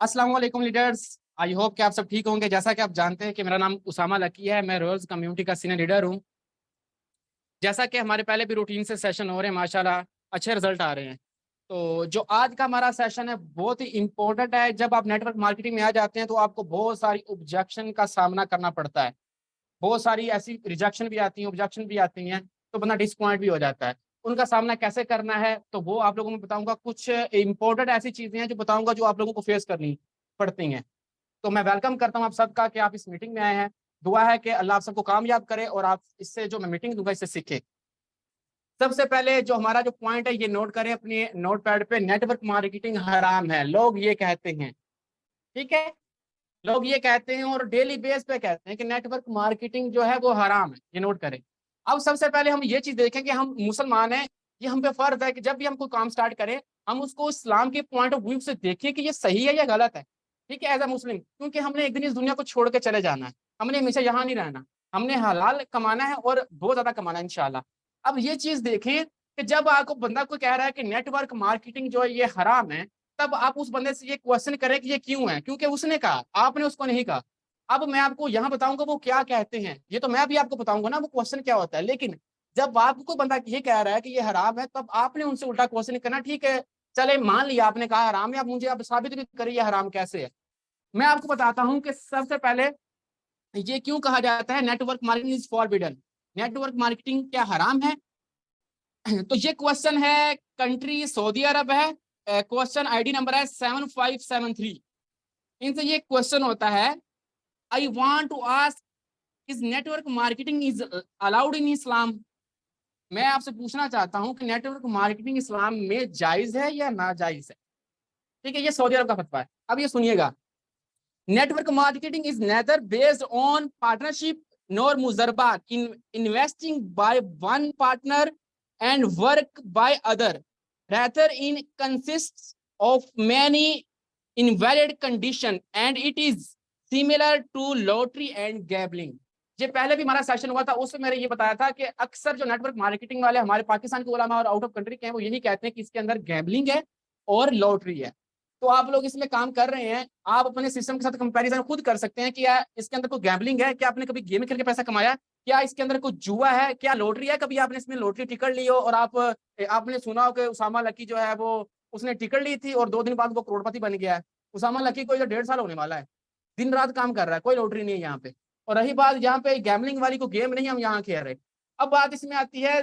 अस्सलाम वालेकुम leaders. I hope कि आप सब ठीक होंगे। जैसा कि आप जानते हैं कि मेरा नाम उसामा लकी है, मैं रॉयल्स कम्युनिटी का सीनियर लीडर हूं। जैसा कि हमारे पहले भी रूटीन से सेशन हो रहे हैं, माशाल्लाह अच्छे रिजल्ट आ रहे हैं। तो जो आज का हमारा सेशन है बहुत ही इंपॉर्टेंट है। जब आप नेटवर्क मार्केटिंग में आ जाते हैं तो आपको बहुत सारी ऑब्जेक्शन का सामना करना पड़ता है, बहुत सारी ऐसी रिजेक्शन भी आती हैं, ऑब्जेक्शन भी आती हैं, तो बंदा डिसपॉइंट भी हो जाता है। उनका सामना कैसे करना है तो वो आप लोगों को बताऊंगा। कुछ इंपॉर्टेंट ऐसी चीजें हैं जो बताऊंगा जो आप लोगों को फेस करनी पड़ती हैं। तो मैं वेलकम करता हूं आप सबका कि आप इस मीटिंग में आए हैं। दुआ है कि अल्लाह आप सबको कामयाब करे और आप इससे जो मैं मीटिंग दूंगा इससे सीखें। सबसे पहले जो हमारा जो पॉइंट है ये नोट करें अपने नोट पैड पे। नेटवर्क मार्केटिंग हराम है, लोग ये कहते हैं। ठीक है, लोग ये कहते हैं और डेली बेस पे कहते हैं कि नेटवर्क मार्केटिंग जो है वो हराम है, ये नोट करें। अब सबसे पहले हम ये चीज देखें कि हम मुसलमान हैं, ये हम पे फर्ज है कि जब भी हम कोई काम स्टार्ट करें हम उसको इस्लाम के पॉइंट ऑफ व्यू से देखें कि ये सही है या गलत है। ठीक है, एज अ मुस्लिम, क्योंकि हमने एक दिन इस दुनिया को छोड़ के चले जाना है, हमने हमेशा यहाँ नहीं रहना। हमने हलाल कमाना है और बहुत ज्यादा कमाना है इंशाल्लाह। अब ये चीज देखें कि जब आपको बंदा को कह रहा है कि नेटवर्क मार्केटिंग जो है ये हराम है, तब आप उस बंदे से ये क्वेश्चन करें कि ये क्यों है, क्योंकि उसने कहा, आपने उसको नहीं कहा। अब मैं आपको यहाँ बताऊंगा वो क्या कहते हैं, ये तो मैं भी आपको बताऊंगा ना वो क्वेश्चन क्या होता है। लेकिन जब आपको बंदा ये कह रहा है कि ये हराम है, तब आपने उनसे उल्टा क्वेश्चन करना। ठीक है, चले मान लिया आपने कहा हराम है, अब मुझे अब साबित भी करिए हराम कैसे है। मैं आपको बताता हूँ कि सबसे पहले ये क्यों कहा जाता है network marketing is forbidden. Network marketing क्या हराम है? तो ये क्वेश्चन है, कंट्री सऊदी अरब है, क्वेश्चन आईडी नंबर है 7573। इनसे ये क्वेश्चन होता है, I want to ask, is network marketing is allowed in Islam. मैं आपसे पूछना चाहता हूं कि नेटवर्क मार्केटिंग इस्लाम में जायज है या नाजायज है। ठीक है, ये सऊदी अरब का फतवा है। अब ये सुनिएगा, network marketing is neither based on partnership nor मुजरबा in investing by one partner and work by other, rather in consists of many invalid condition and it is similar to lottery and gambling। ये पहले भी हमारा session हुआ था, उसमें मैंने ये बताया था कि अक्सर जो नेटवर्क मार्केटिंग वाले हमारे पाकिस्तान के उलमा और आउट ऑफ कंट्री के हैं वो यही कहते हैं कि इसके अंदर गैम्बलिंग है और लॉटरी है। तो आप लोग इसमें काम कर रहे हैं, आप अपने सिस्टम के साथ कंपैरिजन खुद कर सकते हैं कि क्या इसके अंदर कोई गैम्बलिंग है, क्या आपने कभी गेम खेल के पैसा कमाया, क्या इसके अंदर कोई जुआ है, क्या लॉटरी है, कभी आपने इसमें लॉटरी टिकट ली हो और आपने सुना हो कि उसामा लकी जो है वो उसने टिकट ली थी और 2 दिन बाद वो करोड़पति बन गया है। उसामा लकी को 1.5 साल होने वाला है, दिन रात काम कर रहा है, कोई लॉटरी नहीं है यहाँ पे। और रही बात यहाँ पे गैमलिंग वाली, को गेम नहीं हम यहाँ खेल रहे। अब बात इसमें आती है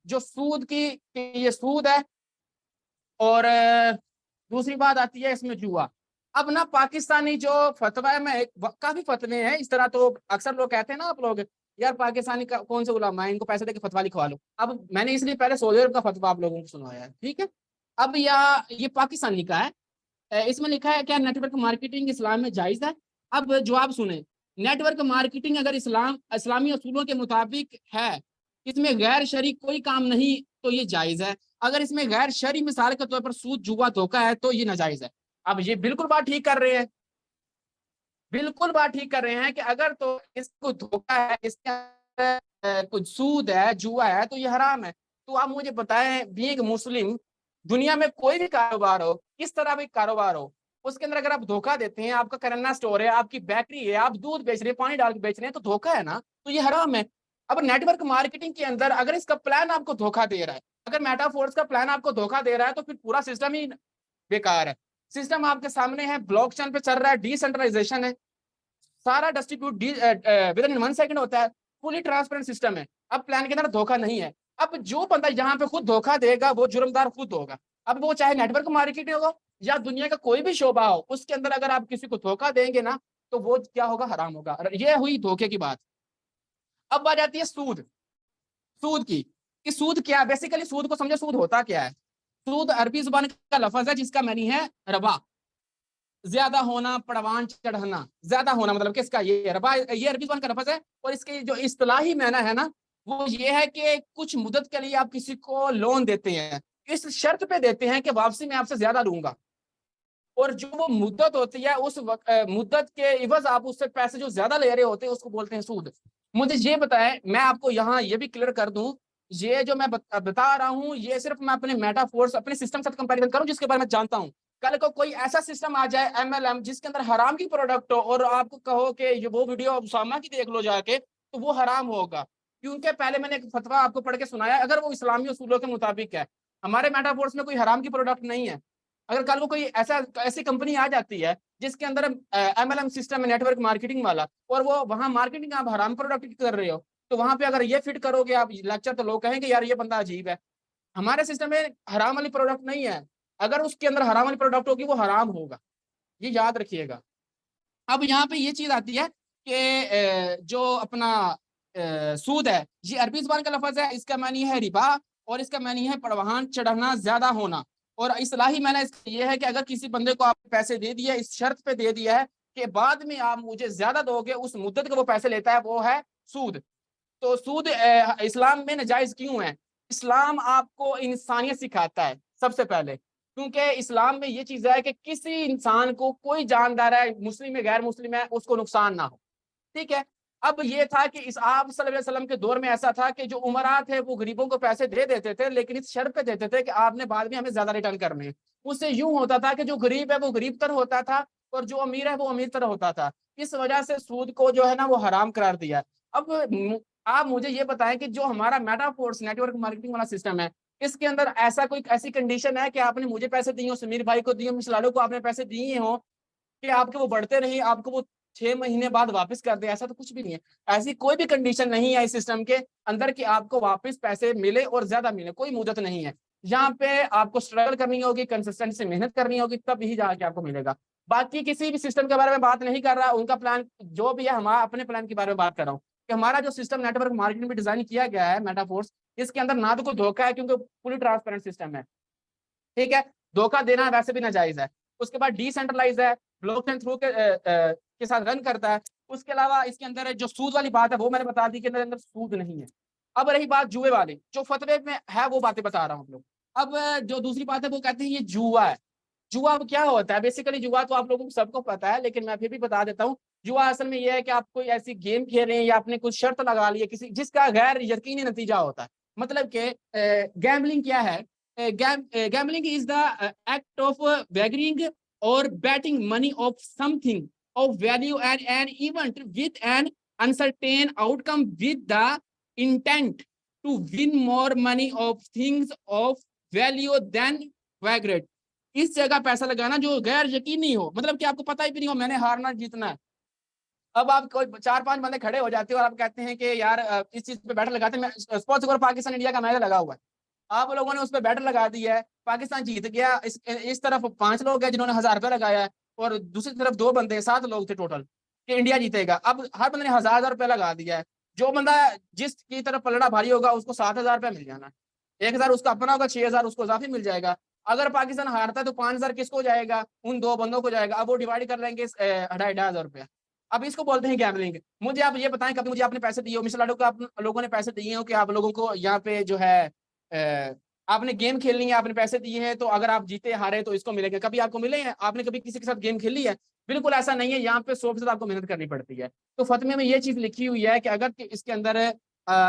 जो सूद की, ये सूद है। और दूसरी बात आती है इसमें जुआ। अब ना पाकिस्तानी जो फतवा है, मैं काफी फतवे हैं इस तरह, तो अक्सर लोग कहते हैं ना आप लोग, यार पाकिस्तानी का कौन से उलमा है, इनको पैसे देके फतवा लिखवा लो। अब मैंने इसलिए पहले सऊदी अरब का फतवा आप लोगों को सुनाया है। ठीक है, अब ये पाकिस्तानी का है। इसमें लिखा है क्या नेटवर्क मार्केटिंग इस्लाम में जायज है। अब जवाब सुने, नेटवर्क मार्केटिंग अगर इस्लामी असूलों के मुताबिक है, इसमें गैर शरई कोई काम नहीं तो ये जायज है। अगर इसमें गैर शरई मिसाल के तौर पर सूद जुआ धोखा है तो ये नाजायज है। अब ये बिल्कुल बात ठीक कर रहे हैं, बिल्कुल बात ठीक कर रहे हैं कि अगर तो इसको धोखा है, इसके अंदर कुछ सूद है, जुआ है, तो ये हराम है। तो आप मुझे बताएं, बीइंग मुस्लिम, दुनिया में कोई भी कारोबार हो, किस तरह भी कारोबार हो, उसके अंदर अगर आप धोखा देते हैं, आपका किराना स्टोर है, आपकी बेकरी है, आप दूध बेच रहे हैं, पानी डाल के बेच रहे हैं, तो धोखा है ना, तो ये हराम है। अब नेटवर्क मार्केटिंग के अंदर अगर इसका प्लान आपको धोखा दे रहा है, अगर मेटाफोर्स का प्लान आपको धोखा दे रहा है, तो फिर पूरा सिस्टम ही बेकार है। सिस्टम आपके सामने है, ब्लॉकचेन पे चल रहा है, डिसेंट्रलाइजेशन है, सारा डिस्ट्रीब्यूट विद इन 1 सेकंड होता है, फुली ट्रांसपेरेंट सिस्टम है। अब प्लान के अंदर धोखा नहीं है। अब जो बंदा यहाँ पे खुद धोखा देगा वो जुर्मदार खुद होगा। अब वो चाहे नेटवर्क मार्केटिंग हो या दुनिया का कोई भी शोबा हो, उसके अंदर अगर आप किसी को धोखा देंगे ना, तो वो क्या होगा, हराम होगा। ये हुई धोखे की बात। अब आ जाती है सूद, सूद की, कि सूद क्या है। बेसिकली सूद को समझे, सूद होता क्या है। सूद अरबी जुबान का लफज है जिसका मीनिंग है रबा, ज्यादा होना, पड़वान चढ़ना। ज्यादा होना मतलब किसका, ये रबा, ये अरबी जुबान का लफज है। और इसके जो इस्तिलाही माना है ना, वो ये है कि कुछ मुद्दत के लिए आप किसी को लोन देते हैं, इस शर्त पे देते हैं कि वापसी में आपसे ज्यादा लूंगा, और जो वो मुद्दत होती है उस मुद्दत के इवज आप उससे पैसे जो ज्यादा ले रहे होते हैं उसको बोलते हैं सूद। मुझे ये बताएं, मैं आपको यहाँ ये भी क्लियर कर दूं, ये जो मैं बता रहा हूँ ये सिर्फ मैं अपने मेटाफोर्स, अपने सिस्टम के साथ कंपैरिजन करूं जिसके बारे में जानता हूँ। कल को कोई ऐसा सिस्टम आ जाए MLM जिसके अंदर हराम की प्रोडक्ट हो और आपको कहो कि ये वो वीडियो उसामा की देख लो जाके, तो वो हराम होगा। क्योंकि पहले मैंने एक फतवा आपको पढ़ के सुनाया, अगर वो इस्लामी उसूलों के मुताबिक है। हमारे मेटाफोर्स में कोई हराम की प्रोडक्ट नहीं है। अगर कल को कोई ऐसी कंपनी आ जाती है जिसके अंदर MLM सिस्टम है, नेटवर्क मार्केटिंग वाला, और वो वहां मार्केटिंग आप हराम प्रोडक्ट कर रहे हो, तो वहां पे अगर ये फिट करोगे आप लेक्चर, तो लोग कहेंगे यार ये बंदा अजीब है। हमारे सिस्टम में हराम वाली प्रोडक्ट नहीं है। अगर उसके अंदर हराम वाली प्रोडक्ट होगी वो हराम होगा, ये याद रखिएगा। अब यहाँ पे ये चीज आती है कि जो अपना सूद है, ये अरबी जुबान का लफज है, इसका मानी है रिबा, और इसका मानी है परवान चढ़ना, ज्यादा होना। और इस्लाही मैंने ये है कि अगर किसी बंदे को आप पैसे दे दिए, इस शर्त पे दे दिया है कि बाद में आप मुझे ज्यादा दोगे, उस मुद्दत के वो पैसे लेता है, वो है सूद। तो सूद इस्लाम में नाजायज क्यों है? इस्लाम आपको इंसानियत सिखाता है सबसे पहले, क्योंकि इस्लाम में ये चीज है कि किसी इंसान को, कोई जानदार है, मुस्लिम है गैर मुस्लिम है, उसको नुकसान ना हो। ठीक है। अब ये था कि इस आप सल्लल्लाहु अलैहि वसल्लम के दौर में ऐसा था कि जो उमरा थे वो गरीबों को पैसे दे देते थे, लेकिन इस शर्त पे देते थे कि आपने बाद में हमें ज्यादा रिटर्न करने हैं। उससे यूं होता था कि जो गरीब है वो गरीब तर होता था, और जो अमीर है वो अमीर तर होता था। इस वजह से सूद को जो है ना वो हराम करार दिया। अब आप मुझे ये बताएं कि जो हमारा मेटाफोर्स नेटवर्क मार्केटिंग वाला सिस्टम है, इसके अंदर ऐसा कोई ऐसी कंडीशन है कि आपने मुझे पैसे दिए हो, समीर भाई को दिए हो, मिस लाडो को आपने पैसे दिए हो, कि आपके वो बढ़ते रहे, आपको वो 6 महीने बाद वापस कर दे? ऐसा तो कुछ भी नहीं है। ऐसी कोई भी कंडीशन नहीं है इस सिस्टम के अंदर कि आपको वापस पैसे मिले और ज्यादा मिले, कोई मुद्दत नहीं है। यहाँ पे आपको स्ट्रगल करनी होगी, कंसिस्टेंसी मेहनत करनी होगी, तब ही जाके आपको मिलेगा। बाकी किसी भी सिस्टम के बारे में बात नहीं कर रहा, उनका प्लान जो भी है, हमारा अपने प्लान के बारे में बात कर रहा हूँ कि हमारा जो सिस्टम नेटवर्क मार्केटिंग में डिजाइन किया गया है मेटाफोर्स, इसके अंदर ना तो कोई धोखा है क्योंकि पूरी ट्रांसपेरेंट सिस्टम है। ठीक है। धोखा देना वैसे भी नाजायज है। उसके बाद डिसेंट्रलाइज है, ब्लॉकचेन थ्रू के साथ रन करता है। उसके अलावा इसके अंदर जो सूद वाली बात है वो मैंने बता दी कि अंदर सूद नहीं है। अब रही बात जुए वाली, जो फतवे में है वो बातें बता रहा हूँ आप लोग। अब जो दूसरी बात है वो कहते हैं ये जुआ है। जुआ अब क्या होता है? बेसिकली जुआ तो आप लोगों को सबको पता है, लेकिन मैं फिर भी बता देता हूँ। जुआ असल में यह है कि आप कोई ऐसी गेम खेल रहे हैं या आपने कुछ शर्त लगा ली है किसी, जिसका गैर यकीनी नतीजा होता है। मतलब कि गैम्बलिंग क्या है? Gambling is the act of wagering or betting money of something of value and an event with an uncertain outcome with the intent to win more money of things of value than wagered। इस जगह पैसा लगाना जो गैर यकीनी हो, मतलब कि आपको पता ही भी नहीं हो मैंने हारना जीतना है। अब आप कोई 4-5 बंदे खड़े हो जाते हो और आप कहते हैं कि यार इस चीज पे बैटर लगाते हैं। सपोज करो पाकिस्तान इंडिया का मैच लगा हुआ है, आप लोगों ने उस पर बैटर लगा दिया है, पाकिस्तान जीत गया। इस तरफ 5 लोग हैं जिन्होंने 1000 रुपया लगाया है, और दूसरी तरफ 2 बंदे, 7 लोग थे टोटल कि इंडिया जीतेगा। अब हर बंदे ने 1000 रुपया लगा दिया है। जो बंदा जिसकी तरफ पलड़ा भारी होगा उसको 7000 रुपया मिल जाना, 1000 उसका अपना होगा, 6000 उसको इजाफी मिल जाएगा। अगर पाकिस्तान हारता है तो 5000 किसको जाएगा? उन 2 बंदों को जाएगा। अब वो डिवाइड कर लेंगे 2500 रुपया। अब इसको बोलते हैं गैम्बलिंग। मुझे आप ये बताएं कभी मुझे आपने पैसे दिए हो, मिस्टर लाडो को आप लोगों ने पैसे दिए हो कि आप लोगों को यहाँ पे जो है आपने गेम खेलनी है, आपने पैसे दिए हैं, तो अगर आप जीते हारे तो इसको मिलेंगे? कभी आपको मिले हैं? आपने कभी किसी के साथ गेम खेली है? बिल्कुल ऐसा नहीं है। यहाँ पे 100% आपको मेहनत करनी पड़ती है। तो फतवे में ये चीज लिखी हुई है कि अगर इसके अंदर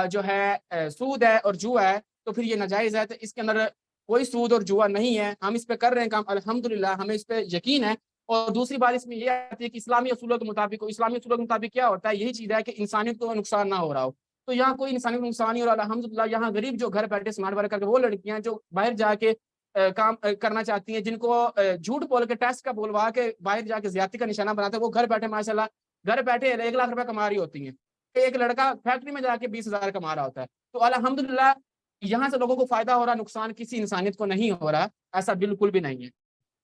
जो है सूद है और जुआ है तो फिर ये नाजायज है। तो इसके अंदर कोई सूद और जुआ नहीं है। हम इस पे कर रहे हैं काम, अल्हम्दुलिल्लाह हमें इस पे यकीन है। और दूसरी बात इसमें यह आती है कि इस्लामी असूलों के मुताबिक, इस्लामी असूलों के मुताबिक क्या होता है? यही चीज है कि इंसानियत को नुकसान ना हो रहा हो। तो यहाँ कोई इंसानी नुकसान नहीं हो रहा अल्हम्दुलिल्लाह। यहाँ गरीब जो घर बैठे स्मार्ट वर्क करके, वो लड़कियां जो बाहर जाके काम करना चाहती हैं, जिनको झूठ बोल के टेस्ट का बोलवा के बाहर जाके ज्यादती का निशाना बनाते हैं, वो घर बैठे माशाल्लाह घर बैठे 1 लाख रुपया कमा रही होती हैं। एक लड़का फैक्ट्री में जाके 20,000 कमा रहा होता है। तो अल्हम्दुलिल्लाह यहाँ से लोगों को फायदा हो रहा, नुकसान किसी इंसानियत को नहीं हो रहा। ऐसा बिल्कुल भी नहीं है।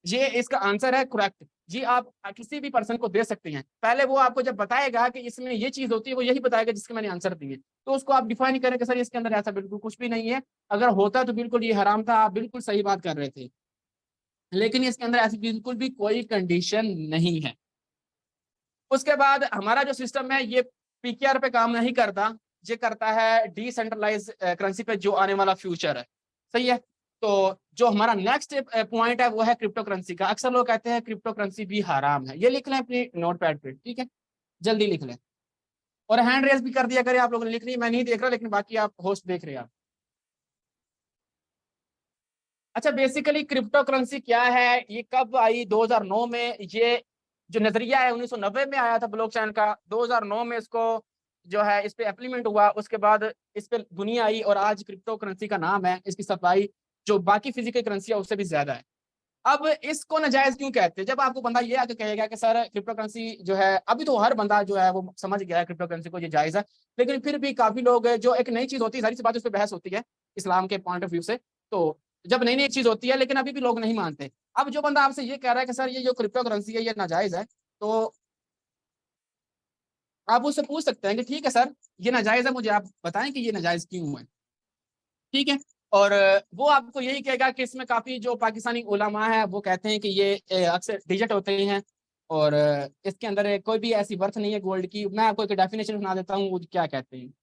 ये इसका आंसर है करेक्ट जी। आप किसी भी पर्सन को दे सकते हैं। पहले वो आपको जब बताएगा कि इसमें ये चीज होती है, वो यही बताएगा जिसके मैंने आंसर दिए, तो उसको आप डिफाइन करें कि सर इसके अंदर ऐसा बिल्कुल कुछ भी नहीं है। अगर होता तो बिल्कुल ये हराम था, आप बिल्कुल सही बात कर रहे थे, लेकिन इसके अंदर ऐसी बिल्कुल भी कोई कंडीशन नहीं है। उसके बाद हमारा जो सिस्टम है ये PKR पे काम नहीं करता, ये करता है डिसेंट्रलाइज करेंसी पे, जो आने वाला फ्यूचर है। सही है। तो जो हमारा नेक्स्ट पॉइंट है वो है क्रिप्टो करेंसी का। अक्सर लोग कहते हैं क्रिप्टो करेंसी भी हराम है। ये लिख लें अपनी नोट पैड पे, ठीक है, जल्दी लिख लें। और हैंड रेस भी कर दिया करें, आप लोगों ने लिख ली, मैं नहीं देख रहा लेकिन बाकी आप होस्ट देख रहे हैं आप। अच्छा, बेसिकली क्रिप्टो करेंसी क्या है, ये कब आई? 2009 में। ये जो नजरिया है 1990 में आया था ब्लॉकचेन का, 2009 में इसको जो है इस पे इम्प्लीमेंट हुआ, उसके बाद इस पे दुनिया आई और आज क्रिप्टो करेंसी का नाम है। इसकी सप्लाई जो बाकी फिजिकल करेंसी है उससे भी ज्यादा है। अब इसको नाजायज क्यों कहते हैं? जब आपको बंदा ये आके कहेगा कि सर क्रिप्टो करेंसी जो है, अभी तो हर बंदा जो है वो समझ गया है क्रिप्टो करेंसी को, ये जायज है, लेकिन फिर भी काफी लोग जो एक नई चीज होती है, सारी सी बात उस पर बहस होती है इस्लाम के पॉइंट ऑफ व्यू से। तो जब नई नई चीज होती है, लेकिन अभी भी लोग नहीं मानते। अब जो बंदा आपसे ये कह रहा है कि सर ये जो क्रिप्टो करेंसी है ये नाजायज है, तो आप उससे पूछ सकते हैं कि ठीक है सर, ये नाजायज है, मुझे आप बताएं कि ये नाजायज क्यों है। ठीक है। और वो आपको यही कहेगा कि इसमें काफी जो पाकिस्तानी उलमा है वो कहते हैं कि ये अक्सर डिजिट होते हैं, और इसके अंदर कोई भी ऐसी वर्थ नहीं है गोल्ड की। मैं आपको एक डेफिनेशन बना देता हूँ वो क्या कहते हैं।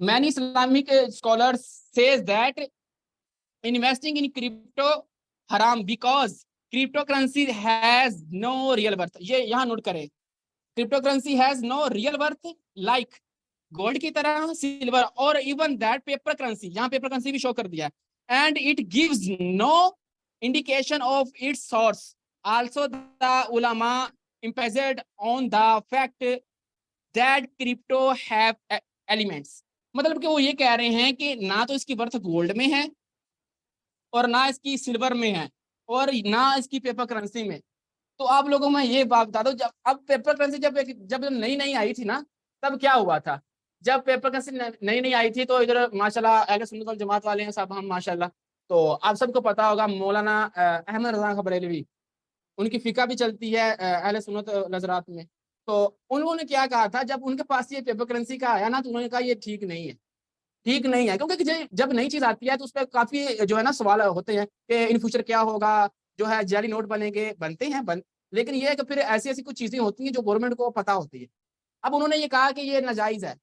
Many Islamic scholars says that investing in crypto हराम because crypto currency has no real worth. ये यहाँ नोट करें, crypto currency has no real worth like gold की तरह, सिल्वर और इवन दैट पेपर करेंसी, यहाँ पेपर करेंसी भी show कर दिया, and it gives no indication of its source. Also the उलमा emphasized on the fact that crypto have elements। मतलब कि वो ये कह रहे हैं कि ना तो इसकी बर्थ गोल्ड में है, और ना इसकी सिल्वर में है, और ना इसकी पेपर करेंसी में। तो आप लोगों में ये बात बता दो, जब अब पेपर करेंसी जब जब नई नई आई थी ना, तब क्या हुआ था? जब पेपर करेंसी नई नई आई थी तो इधर माशाल्लाह अहले सुन्नत वल जमात वाले हैं साहब हम माशाल्लाह। तो आप सबको पता होगा मौलाना अहमद रजा खां बरेलवी, उनकी फिका भी चलती है अहले सुन्नत नजरात में। तो उन्होंने क्या कहा था जब उनके पास ये पेपर करेंसी का आया ना, तो उन्होंने कहा ये ठीक नहीं है, ठीक नहीं है। क्योंकि जब नई चीज आती है तो उस पर काफी जो है ना सवाल होते हैं कि इन फ्यूचर क्या होगा, जो है जाली नोट बनेंगे, बनते हैं लेकिन ये है कि फिर ऐसी ऐसी कुछ चीजें होती हैं जो गवर्नमेंट को पता होती है। अब उन्होंने ये कहा कि ये नाजायज है,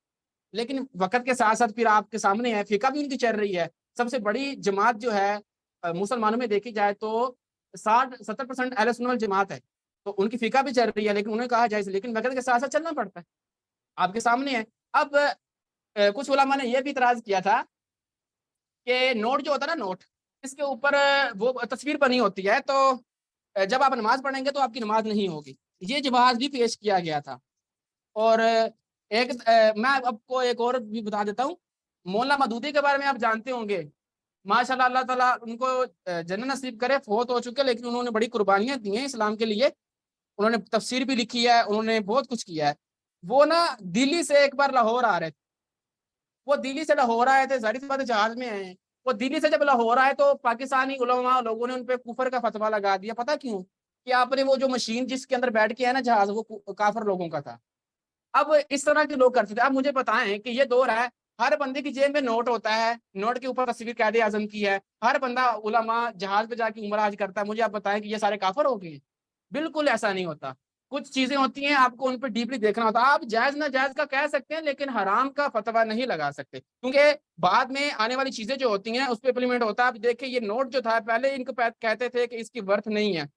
लेकिन वक्त के साथ साथ फिर आपके सामने है फिका भी उनकी चल रही है। सबसे बड़ी जमात जो है मुसलमानों में देखी जाए तो 60-70% अहले सुन्नत वल जमात है, तो उनकी फिका भी चल रही है, लेकिन उन्होंने कहा जायज, लेकिन वक्त के साथ साथ चलना पड़ता है, आपके सामने है। अब कुछ उलमा ने यह भी इतराज किया था कि नोट जो होता है ना, नोट इसके ऊपर वो तस्वीर बनी होती है, तो जब आप नमाज पढ़ेंगे तो आपकी नमाज नहीं होगी। ये जवाब भी पेश किया गया था। और एक मैं आपको एक और भी बता देता हूँ, मौलाना मदूदी के बारे में आप जानते होंगे। माशाल्लाह, अल्लाह ताला उनको जन्नत नसीब करे, फौत हो चुके, लेकिन उन्होंने बड़ी कुर्बानियां दी हैं इस्लाम के लिए। उन्होंने तफसीर भी लिखी है, उन्होंने बहुत कुछ किया है। वो ना दिल्ली से एक बार लाहौर आ रहे थे, वो दिल्ली से लाहौर आए थे, जाहिर सी बात है जहाज में आए हैं। वो दिल्ली से जब लाहौर आए तो पाकिस्तानी उलमा लोगों ने उन पे कुफर का फतवा लगा दिया। पता क्यों? कि आपने वो जो मशीन जिसके अंदर बैठ के है ना जहाज, वो काफर लोगों का था। अब इस तरह के लोग करते थे। अब मुझे बताएं कि ये दौर है, हर बंदे की जेब में नोट होता है, नोट के ऊपर तस्वीर कायदे आजम की है, हर बंदा उलमा जहाज पे जाके उम्र आज करता है। मुझे आप बताएं कि ये सारे काफर हो गए? बिल्कुल ऐसा नहीं होता। कुछ चीजें होती हैं आपको उन पर डीपली देखना होता है। आप जायज ना जायज का कह सकते हैं, लेकिन हराम का फतवा नहीं लगा सकते, क्योंकि बाद में आने वाली चीजें जो होती हैं उस पर इम्प्लीमेंट होता है। आप देखिए ये नोट जो था, पहले इनको कहते थे कि इसकी वर्थ नहीं है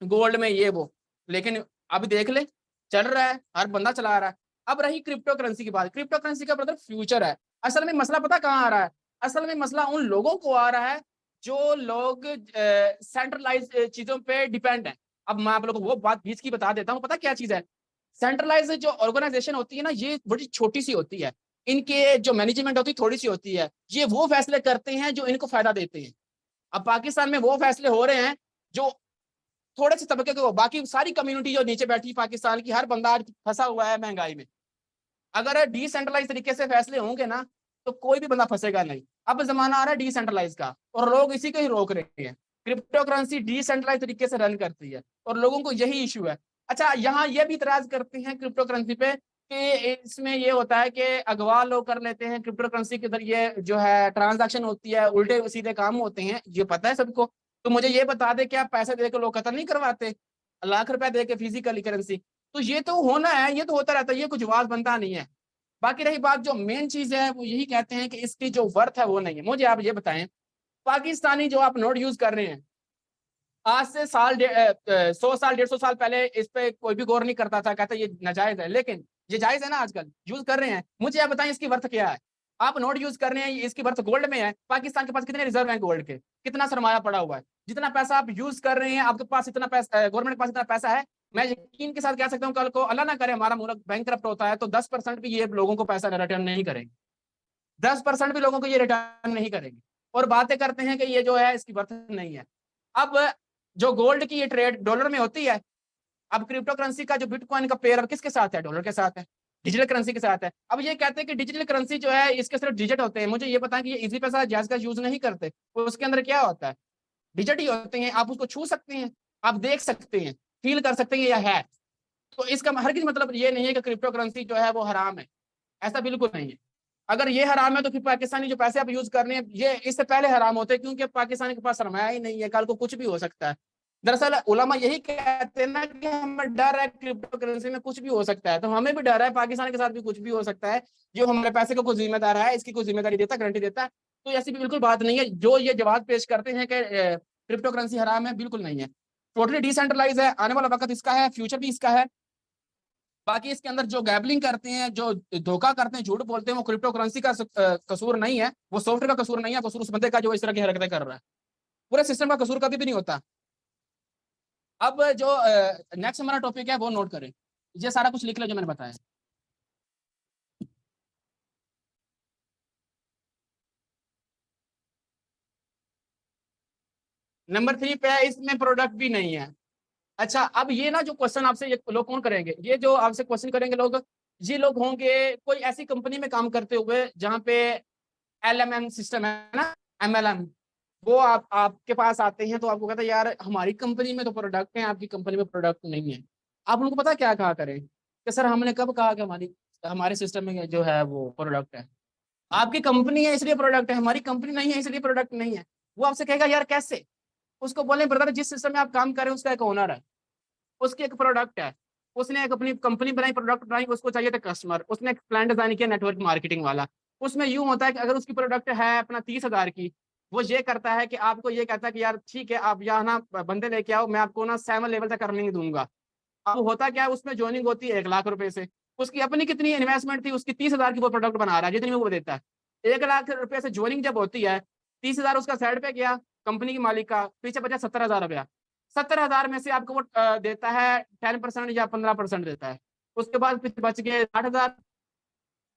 गोल्ड में, ये वो, लेकिन अब देख ले चल रहा है, हर बंदा चला रहा है। अब रही क्रिप्टो करेंसी की बात, क्रिप्टो करेंसी का ब्रदर फ्यूचर है। असल में मसला पता कहाँ आ रहा है? असल में मसला उन लोगों को आ रहा है जो लोग सेंट्रलाइज चीजों पे डिपेंड है। अब मैं आप लोगों को वो बात बीच की बता देता हूँ, पता क्या चीज है? सेंट्रलाइज जो ऑर्गेनाइजेशन होती है ना, ये बड़ी छोटी सी होती है, इनके जो मैनेजमेंट होती है थोड़ी सी होती है, ये वो फैसले करते हैं जो इनको फायदा देते हैं। अब पाकिस्तान में वो फैसले हो रहे हैं जो थोड़े से तबके को, बाकी सारी कम्युनिटी जो नीचे बैठी पाकिस्तान की, हर बंदा आज फंसा हुआ है महंगाई में। अगर डिसेंट्रलाइज तरीके से फैसले होंगे ना, तो कोई भी बंदा फंसेगा नहीं। अब जमाना आ रहा है डिसेंट्रलाइज का, और लोग इसी को ही रोक रहे हैं। क्रिप्टो करेंसी डिसेंट्रलाइज तरीके से रन करती है, और लोगों को यही इशू है। अच्छा, यहाँ ये भी इतराज करते हैं क्रिप्टो करेंसी पे कि इसमें ये होता है कि अगवा लोग कर लेते हैं, क्रिप्टो करेंसी के जरिए जो है ट्रांजैक्शन होती है, उल्टे सीधे काम होते हैं, ये पता है सबको। तो मुझे ये बता दे, क्या पैसे दे के लोग कत्ल नहीं करवाते? लाख रुपए दे के फिजिकली करेंसी, तो ये तो होना है, ये तो होता रहता है, ये कुछ जवाब बनता नहीं है। बाकी रही बात, जो मेन चीज है वो यही कहते हैं कि इसकी जो वर्थ है वो नहीं है। मुझे आप ये बताएं, पाकिस्तानी जो आप नोट यूज कर रहे हैं, आज से 100 साल 150 साल पहले इस पे कोई भी गौर नहीं करता था, कहता ये नाजायज है, लेकिन ये जायज है ना, आजकल यूज कर रहे हैं। मुझे आप बताएं इसकी वर्थ क्या है? आप नोट यूज कर रहे हैं, इसकी बर्थ गोल्ड में है। पाकिस्तान के पास कितने रिजर्व हैं गोल्ड के, कितना सरमाया पड़ा हुआ है, जितना पैसा आप यूज कर रहे हैं आपके पास इतना पैसा, गवर्नमेंट के पास इतना पैसा है। मैं यकीन के साथ कह सकता हूँ कल को अल्लाह ना करे हमारा मुल्क बैंकरप्ट होता है तो 10% भी ये लोगों को पैसा रिटर्न नहीं करेंगे, 10% भी लोगों को ये रिटर्न नहीं करेंगे। और बातें करते हैं कि ये जो है इसकी बर्थ नहीं है। अब जो गोल्ड की ये ट्रेड डॉलर में होती है, अब क्रिप्टो करेंसी का जो बिटकॉइन का पेयर किसके साथ है, डॉलर के साथ है, डिजिटल करेंसी के साथ है। अब ये कहते हैं कि डिजिटल करेंसी जो है इसके सिर्फ डिजिट होते हैं, मुझे ये पता है कि ये इजी पैसा जायज का यूज नहीं करते, तो उसके अंदर क्या होता है, डिजिट ही होते हैं, आप उसको छू सकते हैं, आप देख सकते हैं, फील कर सकते हैं, यह है। तो इसका हर किसी मतलब ये नहीं है कि क्रिप्टो करेंसी जो है वो हराम है, ऐसा बिल्कुल नहीं है। अगर ये हराम है तो फिर पाकिस्तानी जो पैसे आप यूज कर रहे हैं ये इससे पहले हराम होते, क्योंकि पाकिस्तान के पास सरमाया ही नहीं है, कल को कुछ भी हो सकता है। दरअसल उलमा यही कहते हैं ना कि हमें डर है क्रिप्टो करेंसी में कुछ भी हो सकता है, तो हमें भी डर है पाकिस्तान के साथ भी कुछ भी हो सकता है। जो हमारे पैसे का कोई जिम्मेदार है इसकी कोई जिम्मेदारी देता, गारंटी देता है? तो ऐसी भी बिल्कुल बात नहीं है। जो ये जवाब पेश करते हैं कि क्रिप्टो करेंसी हराम है, बिल्कुल नहीं है, टोटली डिसेंट्रलाइज है, आने वाला वक्त इसका है, फ्यूचर भी इसका है। बाकी इसके अंदर जो गैबलिंग करते हैं, जो धोखा करते हैं, झूठ बोलते हैं, वो क्रिप्टो करेंसी का कसूर नहीं है, वो सॉफ्टवेयर का कसूर नहीं है, कसूर उस बंदे का जो इस तरह की हरकतें कर रहा है। पूरे सिस्टम का कसूर कभी भी नहीं होता। अब जो नेक्स्ट हमारा टॉपिक है वो नोट करें, ये सारा कुछ लिख लो जो मैंने बताया। नंबर 3 पे है, इसमें प्रोडक्ट भी नहीं है। अच्छा, अब ये ना जो क्वेश्चन आपसे ये लोग कौन करेंगे, ये जो आपसे क्वेश्चन करेंगे लोग, ये लोग होंगे कोई ऐसी कंपनी में काम करते हुए जहाँ पे LMM सिस्टम है ना, MLM, वो आपके पास आते हैं तो आपको कहता है यार हमारी कंपनी में तो प्रोडक्ट है, आपकी कंपनी में प्रोडक्ट नहीं है। आप उनको पता क्या कहा करें कि सर हमने कब कहा कि हमारी हमारे सिस्टम में जो है वो प्रोडक्ट है, आपकी कंपनी है इसलिए प्रोडक्ट है, हमारी कंपनी नहीं है इसलिए प्रोडक्ट नहीं है। वो आपसे कहेगा यार कैसे? उसको बोले ब्रदर जिस सिस्टम में आप काम कर रहे हैं उसका एक ओनर है, उसकी एक प्रोडक्ट है, उसने एक अपनी कंपनी बनाई, प्रोडक्ट बनाई, उसको चाहिए था कस्टमर, उसने एक प्लान डिजाइन किया नेटवर्क मार्केटिंग वाला। उसमें यूं होता है कि अगर उसकी प्रोडक्ट है अपना 30,000 की, वो ये करता है कि आपको ये कहता है कि यार ठीक है आप यहाँ ना बंदे लेके आओ, मैं आपको ना 7 लेवल तक अर्निंग दूंगा। अब होता क्या है, उसमें ज्वाइनिंग होती है 1 लाख रुपए से, उसकी अपनी कितनी इन्वेस्टमेंट थी, उसकी 30,000 की वो प्रोडक्ट बना रहा है जितनी में वो देता है। 1 लाख रुपए से ज्वाइनिंग जब होती है, 30,000 उसका साइड पे गया कंपनी के मालिक का, पीछे बचा 70,000 रुपया। 70,000 में से आपको वो देता है 10% या 15% देता है। उसके बाद फिर बच गए 60,000,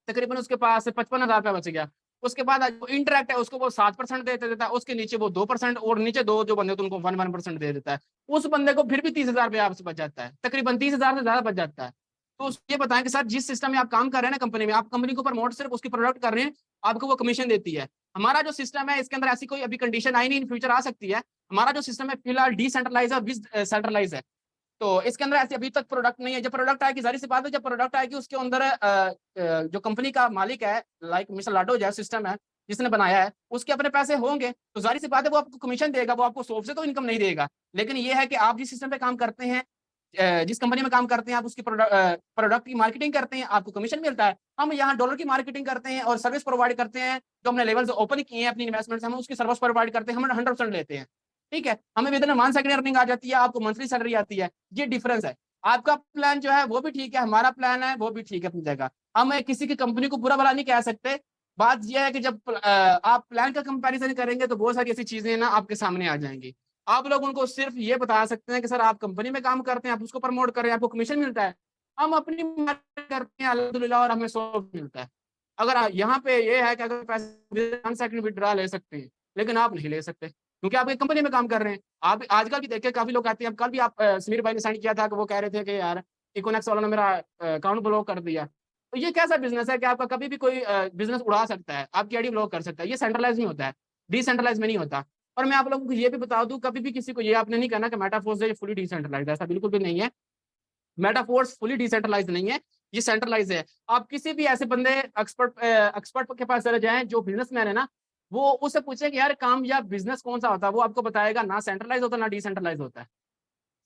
तकरीबन उसके पास 55,000 रुपया बच गया। उसके बाद जो इंटरेक्ट है उसको वो 7% दे देता है, उसके नीचे वो 2% और नीचे दो जो बंदे उनको 1% दे देता है। उस बंदे को फिर भी 30,000 रुपया आपसे बच जाता है, तकरीबन 30,000 से ज्यादा बच जाता है। तो ये बताएं कि सर जिस सिस्टम में आप काम कर रहे हैं ना कंपनी में, आप कंपनी को प्रमोट सिर्फ उसकी प्रोडक्ट कर रहे हैं, आपको वो कमीशन देती है। हमारा जो सिस्टम है इसके अंदर ऐसी कोई अभी कंडीशन आई नहीं, इन फ्यूचर आ सकती है। हमारा जो सिस्टम है फिलहाल डिसेंट्रलाइज और सेंट्रलाइज है, तो इसके अंदर ऐसे अभी तक प्रोडक्ट नहीं है। जब प्रोडक्ट आएगी जाहिर सी बात है, जब प्रोडक्ट आएगी उसके अंदर जो कंपनी का मालिक है लाइक मिस्टर लाडो जो सिस्टम है जिसने बनाया है, उसके अपने पैसे होंगे, तो जाहिर सी बात है वो आपको कमीशन देगा, वो आपको सोप से तो इनकम नहीं देगा। लेकिन ये है कि आप जिस सिस्टम पे काम करते हैं, जिस कंपनी में काम करते हैं, आप उसकी प्रोडक्ट की मार्केटिंग करते हैं, आपको कमीशन मिलता है। हम यहाँ डॉलर की मार्केटिंग करते हैं और सर्विस प्रोवाइड करते हैं, जो हमने लेवल्स ओपन किए हैं अपनी इन्वेस्टमेंट से, हम उसकी सर्विस प्रोवाइड करते हैं, हम 100% लेते हैं। ठीक है, हमें विद इन मान सेकंड अर्निंग आ जाती है, आपको मंथली सैलरी आती है, ये डिफरेंस है। आपका प्लान जो है वो भी ठीक है, हमारा प्लान है वो भी ठीक है अपनी जगह। हम किसी की कंपनी को बुरा भला नहीं कह सकते। बात यह है कि जब आप प्लान का कंपैरिजन करेंगे तो बहुत सारी ऐसी चीजें ना आपके सामने आ जाएंगी। आप लोग उनको सिर्फ ये बता सकते हैं कि सर आप कंपनी में काम करते हैं, आप उसको प्रमोट कर रहे हैं, आपको कमीशन मिलता है, हम अपनी मेहनत करते हैं अल्हम्दुलिल्लाह और हमें सौ मिलता है। अगर यहाँ पे ये है कि अगर पैसे सेकंड विड्रॉ ले सकते हैं, लेकिन आप नहीं ले सकते क्योंकि आप एक कंपनी में काम कर रहे हैं। आप आजकल भी देखिए काफी लोग आते हैं, कल भी आप समीर भाई ने सेंड किया था कि वो कह रहे थे कि यार इकोनेक्स वालों ने मेरा अकाउंट ब्लॉक कर दिया। तो ये कैसा बिजनेस है कि आपका कभी भी कोई बिजनेस उड़ा सकता है, आपकी आईडी ब्लॉक कर सकता है? ये सेंट्रलाइज नहीं होता है, डिसेंट्रलाइज में नहीं होता। और मैं आप लोगों को ये भी बता दूं, कभी भी किसी को ये आपने नहीं कहना कि मेटाफोर्स है फुली डिसेंट्रलाइज, ऐसा बिल्कुल भी नहीं है। मेटाफोर्स फुली डिसेंट्रलाइज नहीं है, ये सेंट्रलाइज है। आप किसी भी ऐसे बंदे एक्सपर्ट के पास चले जाएं जो बिजनेसमैन है ना, वो उससे पूछे कि यार कामयाब बिजनेस कौन सा होता है, वो आपको बताएगा ना सेंट्रलाइज होता है ना डिसेंट्रलाइज होता है।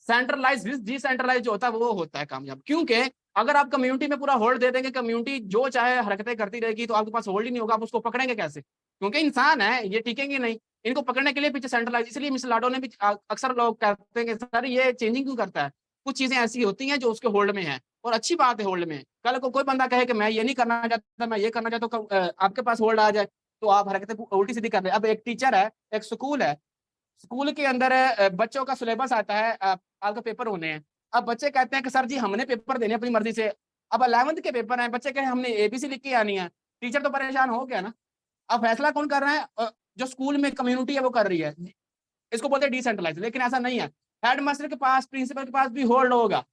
सेंट्रलाइज डिसेंट्रलाइज जो होता है वो होता है कामयाब, क्योंकि अगर आप कम्युनिटी में पूरा होल्ड दे देंगे, कम्युनिटी जो चाहे हरकतें करती रहेगी, तो आपके पास होल्ड ही नहीं होगा, आप उसको पकड़ेंगे कैसे? क्योंकि इंसान है, ये टिकेंगे नहीं। इनको पकड़ने के लिए पीछे सेंट्रलाइज, इसलिए मिस्टर लाडो ने भी अक्सर लोग कहते हैं कि सर ये चेंजिंग क्यों करता है, कुछ चीजें ऐसी होती हैं जो उसके होल्ड में है, और अच्छी बात है होल्ड में। कल को कोई बंदा कहे कि मैं ये नहीं करना चाहता, मैं ये करना चाहता हूँ, आपके पास होल्ड आ जाए तो आप हरकतें उल्टी सीधी कर रहे हैं। अब एक टीचर है, एक स्कूल है, स्कूल के अंदर बच्चों का सिलेबस आता है, आपका पेपर होने हैं। अब बच्चे कहते हैं कि सर जी हमने पेपर देने अपनी मर्जी से। अब 11th के पेपर हैं, बच्चे कहे हमने एबीसी लिख के आनी है, टीचर तो परेशान हो गया ना। अब फैसला कौन कर रहा है? जो स्कूल में कम्युनिटी है वो कर रही है। इसको बोलते हैं डिसेंट्रलाइज, लेकिन ऐसा नहीं है। हेडमास्टर के पास, प्रिंसिपल के पास भी होल्ड होगा,